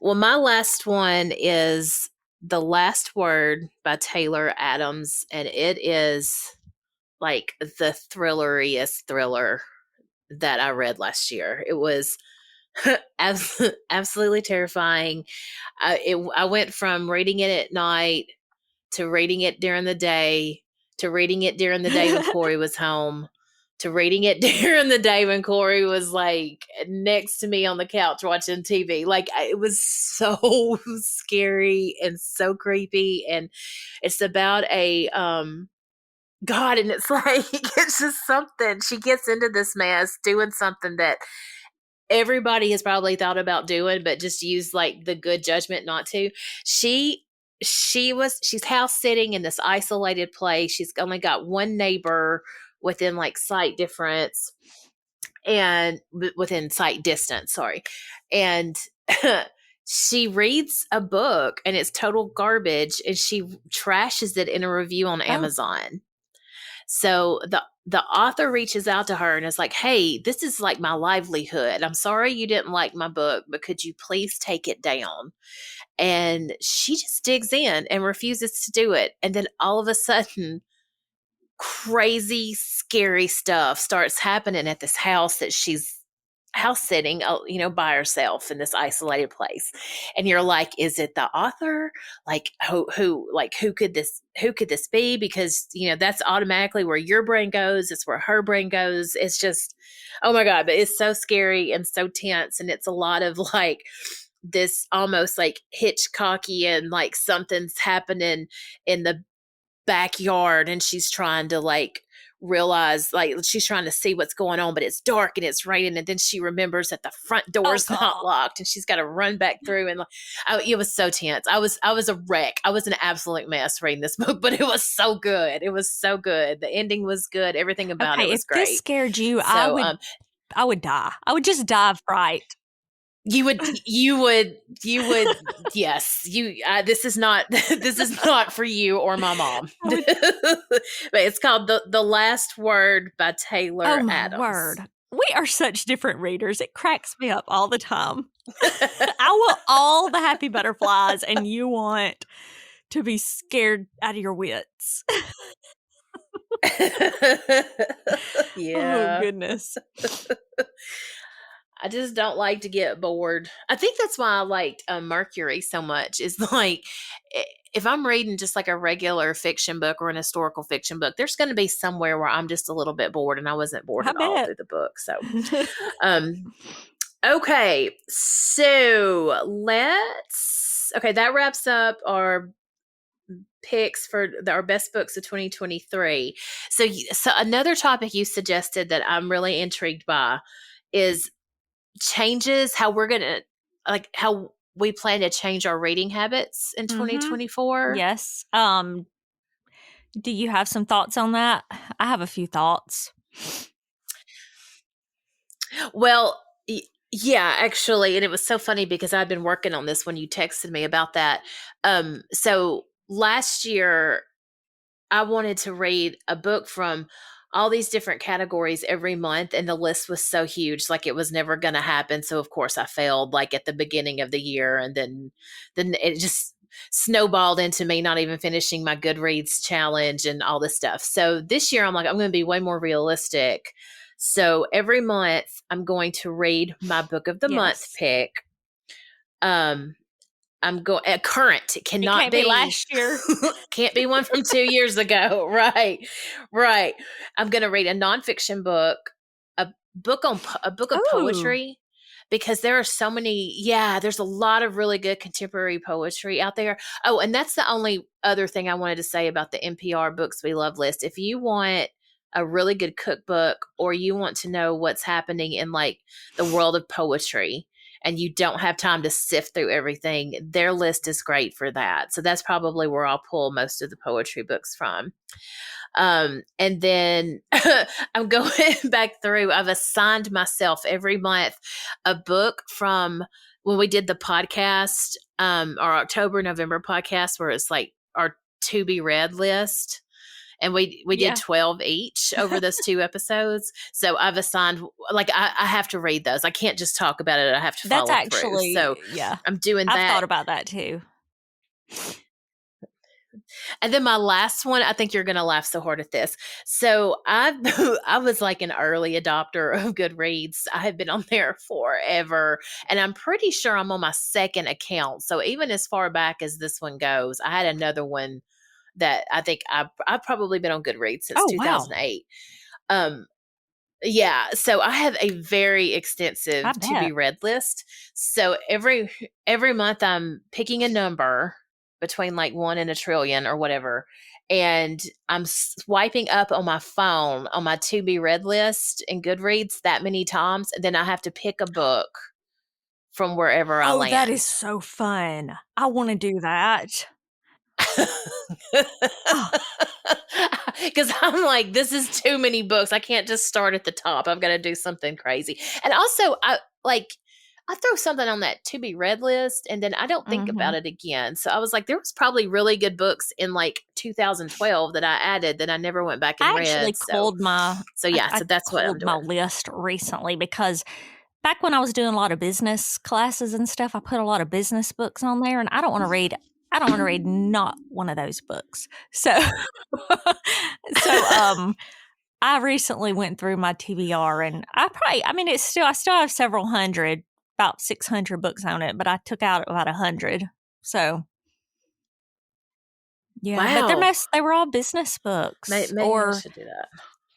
Well, my last one is The Last Word by Taylor Adams, and it is like the thrilleriest thriller that I read last year. It was absolutely terrifying. I went from reading it at night to reading it during the day to reading it during the day when Corey was home to reading it during the day when Corey was like next to me on the couch watching TV. Like it was so scary and so creepy. And it's about a God, and it's like it's just something. She gets into this mess doing something that everybody has probably thought about doing, but just used like the good judgment not to. She's house sitting in this isolated place. She's only got one neighbor within like sight difference and within sight distance, sorry. And she reads a book and it's total garbage and she trashes it in a review on Amazon. So the author reaches out to her and is like, hey, this is like my livelihood. I'm sorry you didn't like my book, but could you please take it down? And she just digs in and refuses to do it. And then all of a sudden, crazy, scary stuff starts happening at this house that she's house sitting, by herself in this isolated place. And you're like, is it the author? Like who could this be? Because, that's automatically where your brain goes. It's where her brain goes. It's just, oh my God, but it's so scary and so tense. And it's a lot of like this almost like Hitchcocky and like something's happening in the backyard and she's trying to like realize, like she's trying to see what's going on, but it's dark and it's raining, and then she remembers that the front door's not locked and she's got to run back through, and it was so tense. I was a wreck. I was an absolute mess reading this book, but it was so good. It was so good. The ending was good. Everything about it was great. If this scared you, so, I would die. I would just die of fright. You would, yes. This is not for you or my mom. But it's called The Last Word by Taylor Adams. Word. We are such different readers. It cracks me up all the time. I want all the happy butterflies, and you want to be scared out of your wits. Yeah. Oh, goodness. I just don't like to get bored. I think that's why I liked Mercury so much. Is like if I'm reading just like a regular fiction book or an historical fiction book, there's going to be somewhere where I'm just a little bit bored, and I wasn't bored I at all bet. through the book. So, okay, so that wraps up our picks for our best books of 2023. So another topic you suggested that I'm really intrigued by is changes how we're gonna like how we plan to change our reading habits in 2024. Yes. Do you have some thoughts on that? I have a few thoughts. Well, yeah, actually, and it was so funny because I'd been working on this when you texted me about that. So last year I wanted to read a book from all these different categories every month, and the list was so huge, like it was never going to happen. So of course I failed, like at the beginning of the year, and then it just snowballed into me not even finishing my Goodreads challenge and all this stuff. So this year I'm like, I'm going to be way more realistic. So every month I'm going to read my book of the month pick. I'm going current. It cannot can't be last year. Can't be one from 2 years ago. Right. I'm going to read a nonfiction book, a book of poetry, because there are so many. Yeah, there's a lot of really good contemporary poetry out there. Oh, and that's the only other thing I wanted to say about the NPR Books We Love list. If you want a really good cookbook, or you want to know what's happening in like the world of poetry, and you don't have time to sift through everything, their list is great for that. So that's probably where I'll pull most of the poetry books from. And then I'm going back through. I've assigned myself every month a book from when we did the podcast, our October, November podcast, where it's like our to be read list. And we did 12 each over those 2 episodes. So I've assigned, like, I have to read those. I can't just talk about it. I have to follow through. So I'm doing that. I've thought about that too. And then my last one, I think you're going to laugh so hard at this. So I was like an early adopter of Goodreads. I have been on there forever, and I'm pretty sure I'm on my second account. So even as far back as this one goes, I had another one that I think I've probably been on Goodreads since 2008. Wow. Yeah, so I have a very extensive to be read list. So every month I'm picking a number between like 1 and a trillion or whatever, and I'm swiping up on my phone on my to be read list in Goodreads that many times, and then I have to pick a book from wherever I land. That is so fun. I want to do that. Because I'm like, this is too many books. I can't just start at the top. I've got to do something crazy. And also, I throw something on that to be read list, and then I don't think about it again. So I was like, there was probably really good books in like 2012 that I added that I never went back and read. I actually culled my so that's what I'm doing. My list recently, because back when I was doing a lot of business classes and stuff, I put a lot of business books on there, and I don't want to read not one of those books. So I recently went through my TBR, and I still have several hundred, about 600 books on it, but I took out about 100. So yeah, wow. But they were all business books. Maybe I should do that.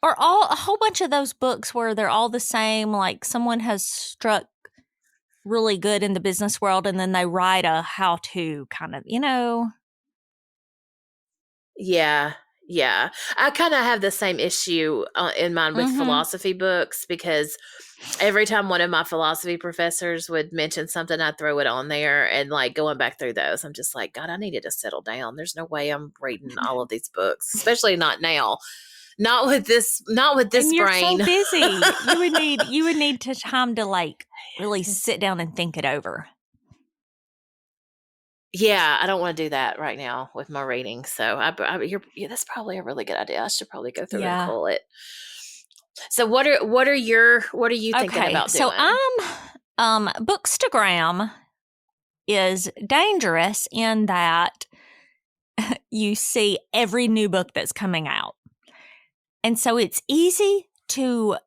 Or a whole bunch of those books where they're all the same, like someone has struck really good in the business world, and then they write a how-to kind of, Yeah. I kind of have the same issue in mind with philosophy books, because every time one of my philosophy professors would mention something, I'd throw it on there, and like going back through those, I'm just like, God, I needed to settle down. There's no way I'm reading all of these books, especially not now. Not with this and you're brain. So busy. you would need time to like really sit down and think it over. Yeah, I don't want to do that right now with my reading. So that's probably a really good idea. I should probably go through and pull it. So what are you thinking about doing? So Bookstagram is dangerous in that you see every new book that's coming out. And so it's easy to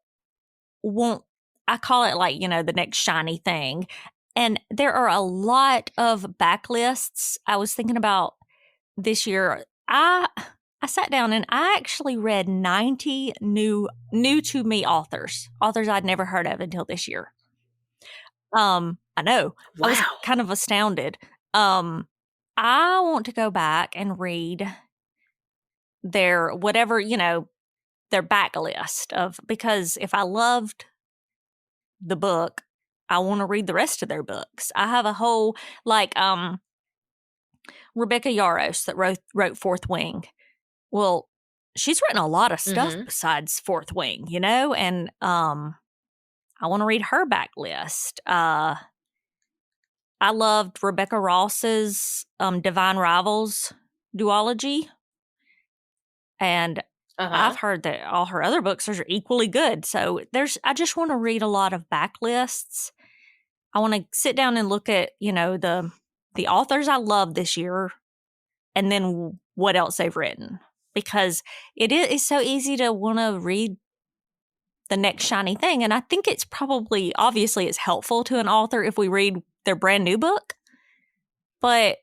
want, I call it like, the next shiny thing. And there are a lot of backlists. I was thinking about this year. I sat down and I actually read 90 new to me authors I'd never heard of until this year. I know. Wow. I was kind of astounded. I want to go back and read their whatever, their backlist because if I loved the book, I want to read the rest of their books. I have a whole Rebecca Yarros that wrote Fourth Wing. Well, she's written a lot of stuff besides Fourth Wing, and I want to read her backlist. I loved Rebecca Ross's Divine Rivals duology, and I've heard that all her other books are equally good. So I just want to read a lot of backlists. I want to sit down and look at, the authors I love this year and then what else they've written. Because it's so easy to want to read the next shiny thing. And I think it's obviously it's helpful to an author if we read their brand new book. But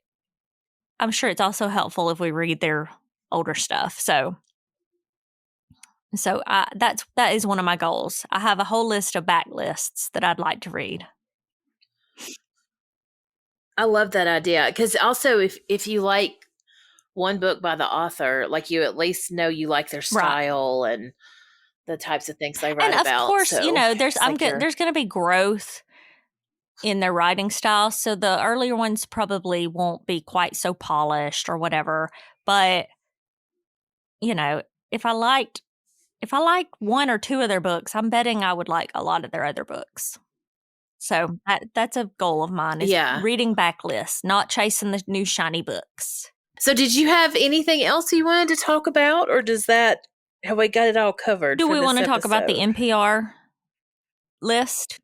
I'm sure it's also helpful if we read their older stuff. So that is one of my goals. I have a whole list of backlists that I'd like to read. I love that idea because also if you like one book by the author, like you at least know you like their style and the types of things they write about. And of course, so there's going to be growth in their writing style. So the earlier ones probably won't be quite so polished or whatever. But if I liked one or two of their books, I'm betting I would like a lot of their other books. So that's a goal of mine is reading backlists, not chasing the new shiny books. So did you have anything else you wanted to talk about, or have we got it all covered? Do we want to talk about the NPR list?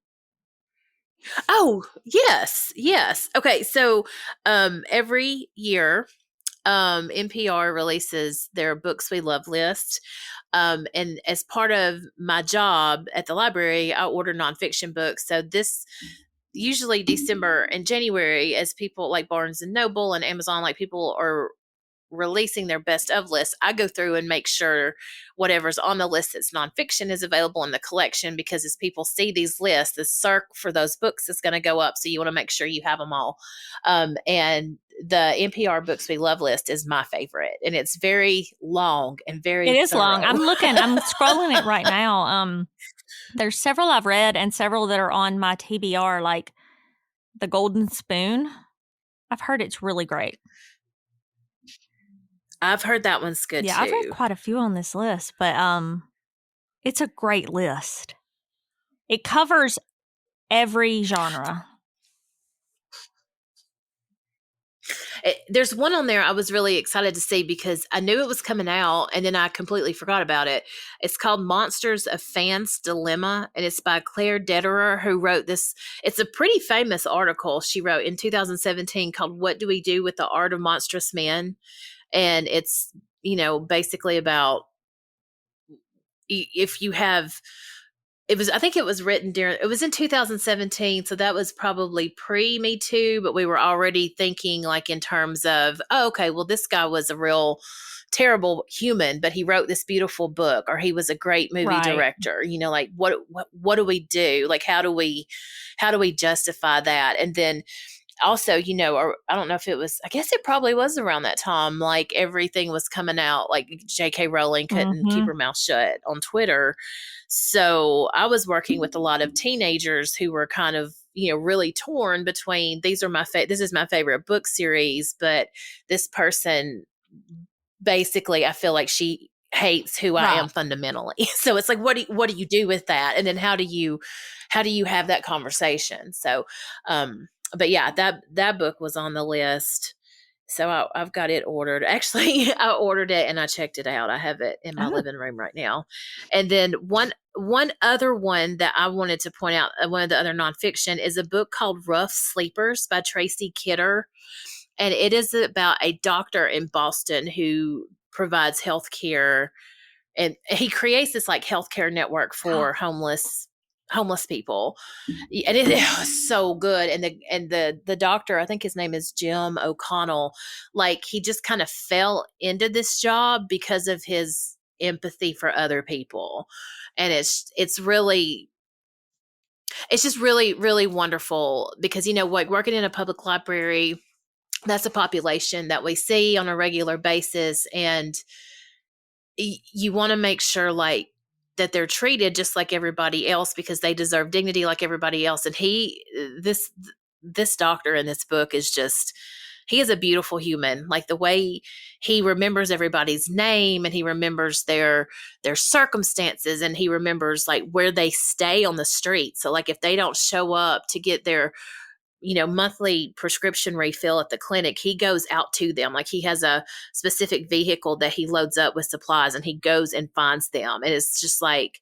Oh, yes. Okay, so every year NPR releases their Books We Love list. And as part of my job at the library, I order nonfiction books. So this usually December and January, as people like Barnes and Noble and Amazon, like people are releasing their best of lists, I go through and make sure whatever's on the list that's nonfiction is available in the collection, because as people see these lists, the circ for those books is going to go up. So you want to make sure you have them all. And the NPR Books We Love list is my favorite, and it's very long and very It is thorough. long. I'm scrolling it right now. There's several I've read and several that are on my TBR, like The Golden Spoon. I've heard it's really great. I've heard that one's good too. Yeah, I've read quite a few on this list, but it's a great list. It covers every genre. There's one on there I was really excited to see because I knew it was coming out and then I completely forgot about it. It's called Monsters of Fan's Dilemma, and it's by Claire Dederer, who wrote this. It's a pretty famous article she wrote in 2017 called What Do We Do with the Art of Monstrous Men? And it's, basically about if you have, I think it was written it was in 2017. So that was probably pre-Me Too, but we were already thinking like in terms of, oh, okay, well, this guy was a real terrible human, but he wrote this beautiful book, or he was a great movie director. Like what do we do? Like, how do we justify that? And then also, or I don't know if it was, I guess it probably was around that time, like everything was coming out, like J.K. Rowling couldn't keep her mouth shut on Twitter. So I was working with a lot of teenagers who were kind of, really torn between, this is my favorite book series, but this person, basically, I feel like she hates who I am fundamentally. So it's like, what do you do with that? And then how do you have that conversation? So, but yeah, that book was on the list. So I've got it ordered. Actually, I ordered it and I checked it out. I have it in my living room right now. And then one other one that I wanted to point out, one of the other nonfiction, is a book called Rough Sleepers by Tracy Kidder. And it is about a doctor in Boston who provides health care. And he creates this like healthcare network for homeless homeless people. And it was so good. And the doctor, I think his name is Jim O'Connell, like he just kind of fell into this job because of his empathy for other people. And it's just really, really wonderful because, like working in a public library, that's a population that we see on a regular basis. And you want to make sure like that they're treated just like everybody else because they deserve dignity like everybody else. And this doctor in this book is just, he is a beautiful human. Like the way he remembers everybody's name and he remembers their circumstances and he remembers like where they stay on the street. So like if they don't show up to get their monthly prescription refill at the clinic, he goes out to them. Like he has a specific vehicle that he loads up with supplies and he goes and finds them. And it's just like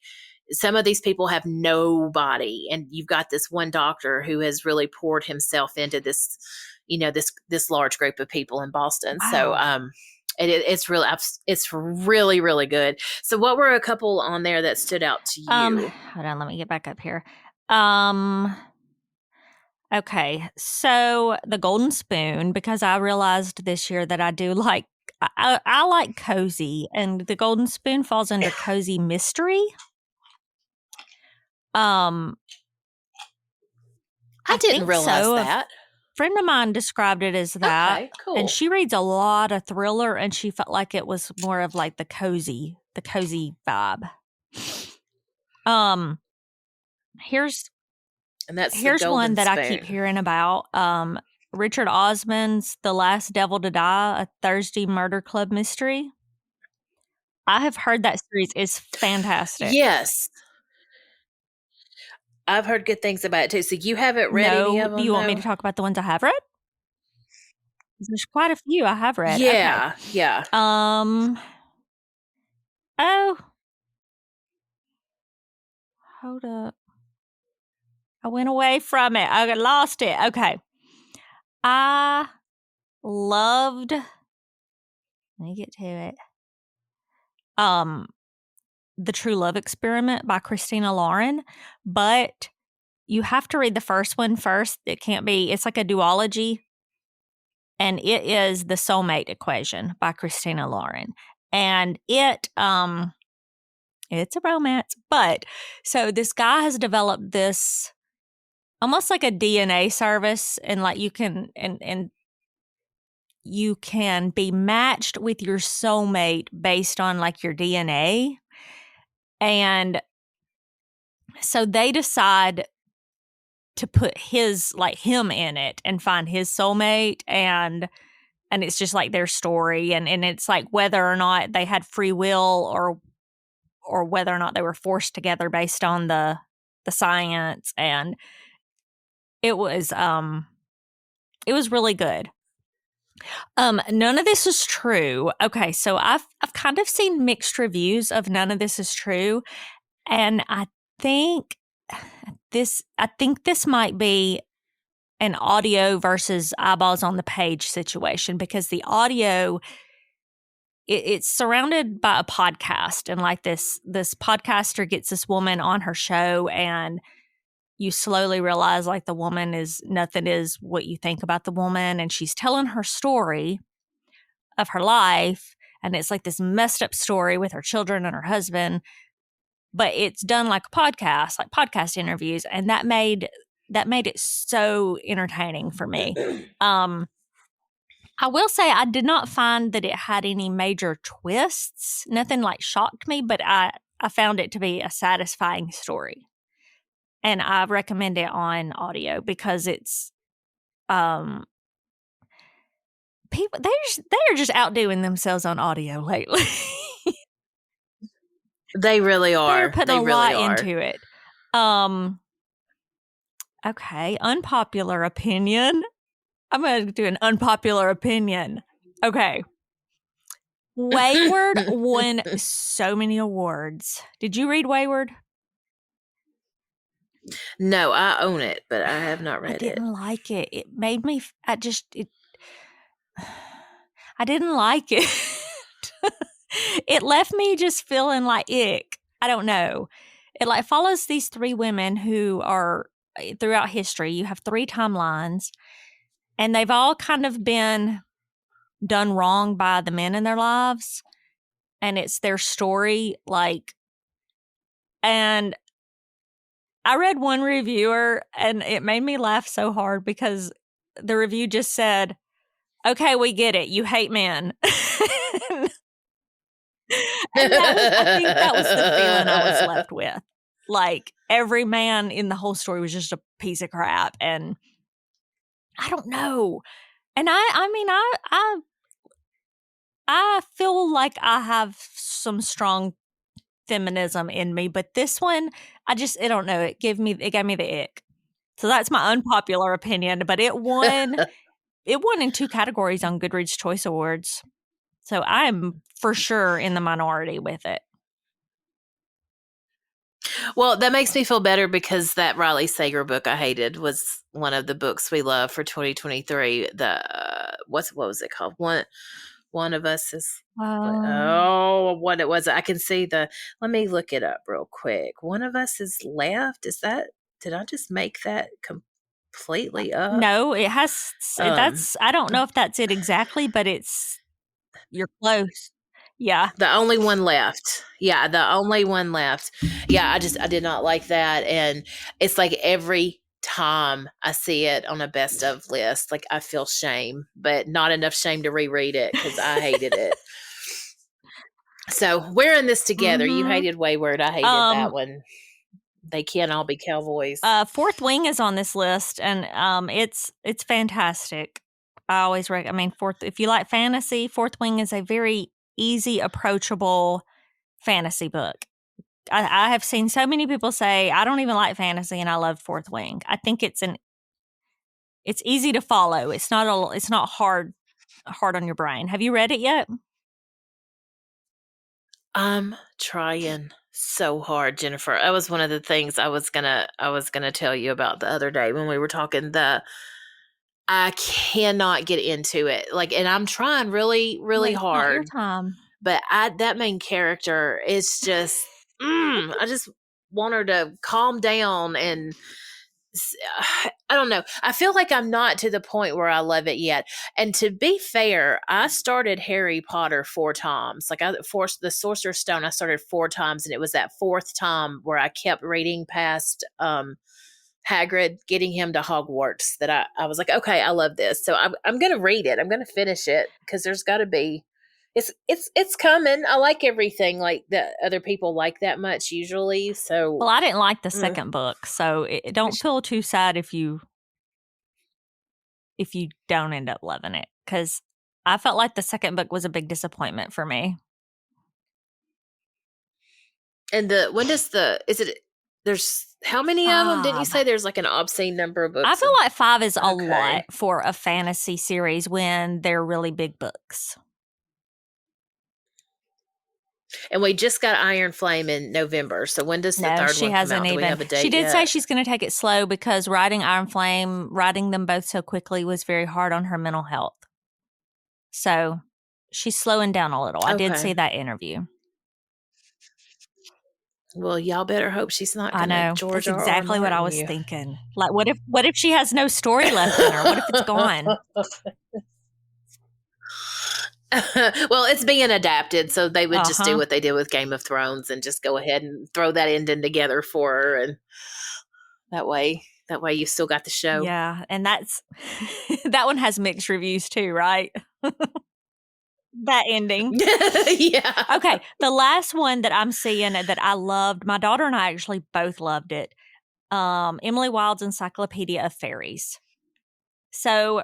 some of these people have nobody. And you've got this one doctor who has really poured himself into this, this large group of people in Boston. Wow. So, it's really, really good. So what were a couple on there that stood out to you? Hold on, let me get back up here. Okay, so The Golden Spoon, because I realized this year that I do like, I like cozy, and The Golden Spoon falls under cozy mystery. I didn't realize that. A friend of mine described it as that. Okay, cool. And she reads a lot of thriller, and she felt like it was more of like the cozy vibe. Here's one that I keep hearing about. Richard Osman's The Last Devil to Die, a Thursday Murder Club mystery. I have heard that series is fantastic. Yes. I've heard good things about it too. So you haven't read any of them? Do you want me to talk about the ones I have read? There's quite a few I have read. Yeah, okay. Yeah. Oh. Hold up. I went away from it. I lost it. Okay. I loved, let me get to it. The True Love Experiment by Christina Lauren, but you have to read the first one first. It's like a duology, and it is The Soulmate Equation by Christina Lauren. And it's a romance, but so this guy has developed this almost like a DNA service, and like you can you can be matched with your soulmate based on like your DNA. And so they decide to put him in it and find his soulmate, and it's just like their story, and it's like whether or not they had free will or whether or not they were forced together based on the science. And it was really good. None of this is true. Okay, so I've kind of seen mixed reviews of None of This Is True, and I think this might be an audio versus eyeballs on the page situation, because the audio it's surrounded by a podcast, and like this podcaster gets this woman on her show, and you slowly realize like the woman nothing is what you think about the woman, and she's telling her story of her life, and it's like this messed up story with her children and her husband, but it's done like a podcast, like podcast interviews, and that made it so entertaining for me. I will say I did not find that it had any major twists. Nothing like shocked me, but I found it to be a satisfying story. And I recommend it on audio because it's people they are just outdoing themselves on audio lately. They really are. They're putting a lot into it. Okay, unpopular opinion. I'm going to do an unpopular opinion. Okay. Wayward won so many awards. Did you read Wayward? No, I own it, but I have not read it. I didn't like it. It made me, I didn't like it. It left me just feeling like ick. I don't know. it like follows these 3 women who are throughout history. You have 3 timelines, and they've all kind of been done wrong by the men in their lives, and it's their story. Like, and I read one reviewer, and it made me laugh so hard because the review just said, "Okay, we get it. You hate men." And I think that was the feeling I was left with. Like, every man in the whole story was just a piece of crap, and I don't know. And I mean, I feel like I have some strong feminism in me, but this one, I don't know. It gave me the ick. So that's my unpopular opinion, but it won in 2 categories on Goodreads Choice Awards. So I'm for sure in the minority with it. Well, that makes me feel better because that Riley Sager book I hated was one of the books we love for 2023. What was it called? One of us is what it was. I can see let me look it up real quick. One of us is left. Did I just make that completely up? No, it has. That's. I don't know if that's it exactly, but you're close. Yeah. The only one left. Yeah, the only one left. Yeah, I did not like that. And it's like every time I see it on a best of list, like I feel shame, but not enough shame to reread it because I hated it. So we're in this together. You hated Wayward. I hated that one. They can't all be cowboys. Fourth Wing is on this list, and it's fantastic. I always recommend if you like fantasy, Fourth Wing is a very easy, approachable fantasy book. I have seen so many people say, I don't even like fantasy and I love Fourth Wing. I think it's easy to follow. It's not hard on your brain. Have you read it yet? I'm trying so hard, Jennifer. That was one of the things I was gonna tell you about the other day when we were talking. I cannot get into it. Like, and I'm trying really, really hard. But that main character is just, I just want her to calm down. And I don't know. I feel like I'm not to the point where I love it yet. And to be fair, I started Harry Potter 4 times. Like the Sorcerer's Stone, I started 4 times. And it was that 4th time where I kept reading past, Hagrid, getting him to Hogwarts, that I was like, okay, I love this. So I'm going to read it. I'm going to finish it because there's got to be, it's coming. I like everything like that other people like that much usually. So, well, I didn't like the second book, so don't feel too sad if you don't end up loving it, because I felt like the second book was a big disappointment for me. And there's how many of them? Didn't you say there's like an obscene number of books? I feel like 5 is a lot for a fantasy series when they're really big books. And we just got Iron Flame in November. So when does the third one come out? Do we have a date? She did say she's going to take it slow because writing Iron Flame, writing them both so quickly was very hard on her mental health. So she's slowing down a little. I did see that interview. Well, y'all better hope she's not going to. I know. That's exactly what I was thinking. Like, what if she has no story left in her? What if it's gone? Well, it's being adapted, so they would just do what they did with Game of Thrones and just go ahead and throw that ending together for her, and that way you still got the show. Yeah, and that's that one has mixed reviews too, right? That ending. Yeah. Okay, the last one that I'm seeing that I loved, my daughter and I actually both loved it. Emily Wilde's Encyclopedia of Fairies. So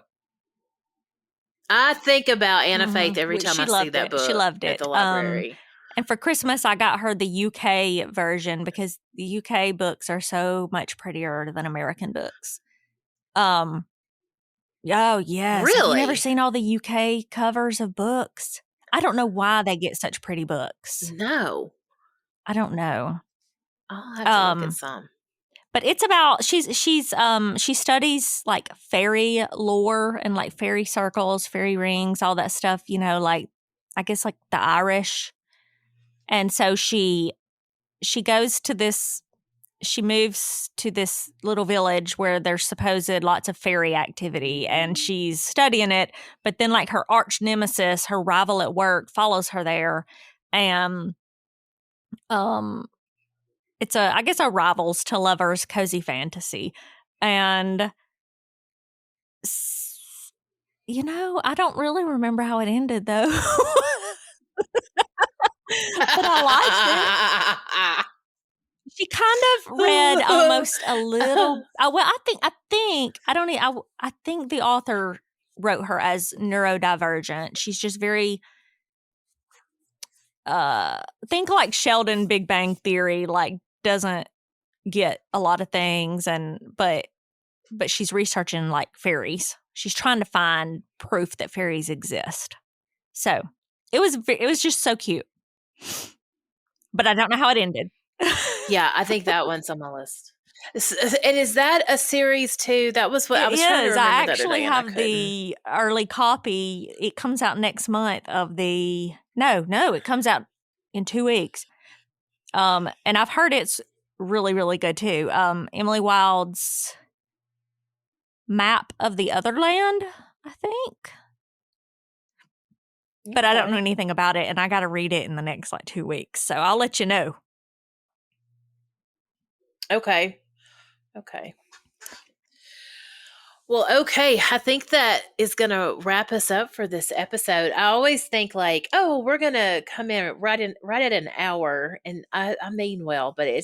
I think about Anna Faith every time I see that book. She loved it at the library. And for Christmas, I got her the UK version because the UK books are so much prettier than American books. Oh, yes. Really? Have you never seen all the UK covers of books? I don't know why they get such pretty books. No. I don't know. I'll have to look at some. But it's about she studies like fairy lore and like fairy circles, fairy rings, all that stuff, like I guess like the Irish. And so she goes to this she moves to this little village where there's supposed lots of fairy activity, and she's studying it. But then, like, her arch nemesis, her rival at work, follows her there, and it's I guess a rivals to lovers cozy fantasy, and I don't really remember how it ended though, but I liked it. She kind of read almost a little. Well, I think I don't. I think the author wrote her as neurodivergent. She's just very. Think like Sheldon, Big Bang Theory. Like, doesn't get a lot of things, but she's researching like fairies. She's trying to find proof that fairies exist. So it was just so cute. But I don't know how it ended. Yeah, I think that one's on my list. And is that a series too? That was what I was trying to remember. I actually have the early copy. It comes out next month of the no, it comes out in 2 weeks. And I've heard it's really, really good too. Emily Wilde's Map of the Other Land, I think. But I don't know anything about it, and I got to read it in the next 2 weeks. So I'll let you know. Okay. Well, okay. I think that is going to wrap us up for this episode. I always think we're going to come in right at an hour, and I mean well, but we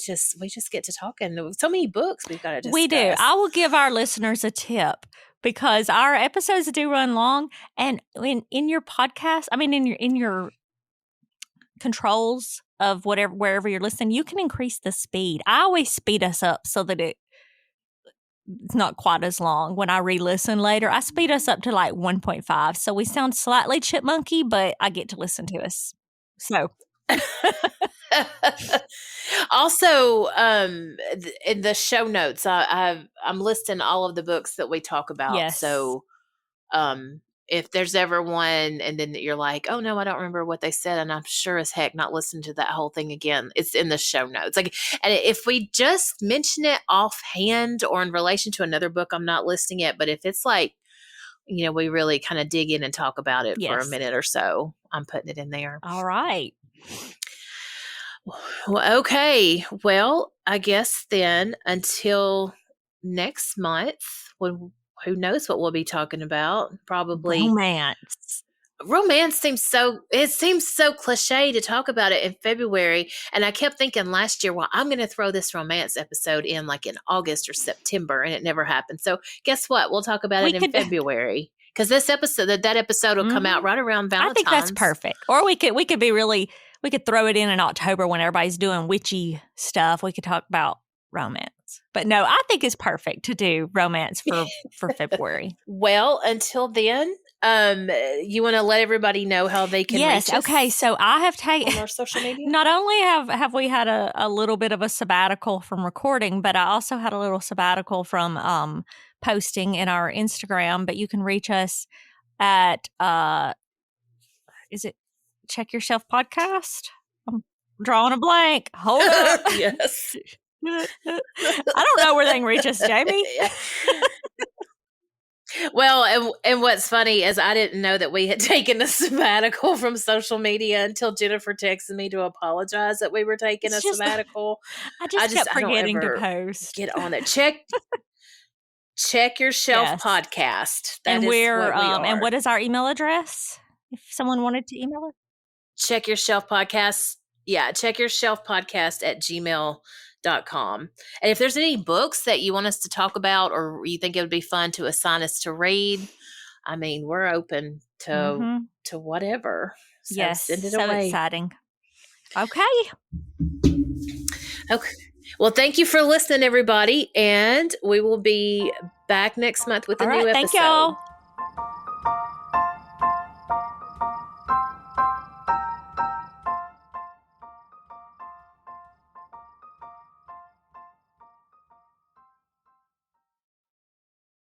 just get to talking. So many books we've got to discuss. We do. I will give our listeners a tip, because our episodes do run long, and in your podcast, in your controls of wherever you're listening, you can increase the speed. I always speed us up so that it's not quite as long. When I re-listen later, I speed us up to 1.5, so we sound slightly chipmunky, but I get to listen to us. So also, in the show notes, I'm listing all of the books that we talk about. Yes. So, if there's ever one and then you're like, oh no, I don't remember what they said, and I'm sure as heck not listening to that whole thing again, it's in the show notes. And if we just mention it offhand or in relation to another book, I'm not listing it. But if it's we really kind of dig in and talk about it for a minute or so, I'm putting it in there. All right. Well, okay. Well, I guess then until next month, who knows what we'll be talking about? Probably romance seems so cliche to talk about it in February. And I kept thinking last year, well, I'm going to throw this romance episode in in August or September, and it never happened. So guess what? We'll talk about it in February, because that episode will come out right around Valentine's. I think that's perfect. Or we could throw it in October when everybody's doing witchy stuff. We could talk about romance. But no, I think it's perfect to do romance for February. Well, until then, you want to let everybody know how they can reach us? Okay. So I have taken on our social media. Not only have we had a little bit of a sabbatical from recording, but I also had a little sabbatical from posting in our Instagram. But you can reach us at is it Check Your Shelf Podcast? I'm drawing a blank. Hold up. Yes. I don't know where they can reach us, Jamie. Well, and what's funny is I didn't know that we had taken a sabbatical from social media until Jennifer texted me to apologize that we were taking a sabbatical. I just kept forgetting to post. Get on it. Check Your Shelf Podcast. And we're what we are. And what is our email address? If someone wanted to email it, Check Your Shelf Podcast. Yeah, Check Your Shelf Podcast at gmail.com. And if there's any books that you want us to talk about, or you think it would be fun to assign us to read, we're open to whatever. So yes, send it so away. Exciting. Okay. Well, thank you for listening, everybody, and we will be back next month with a new episode. Thank y'all.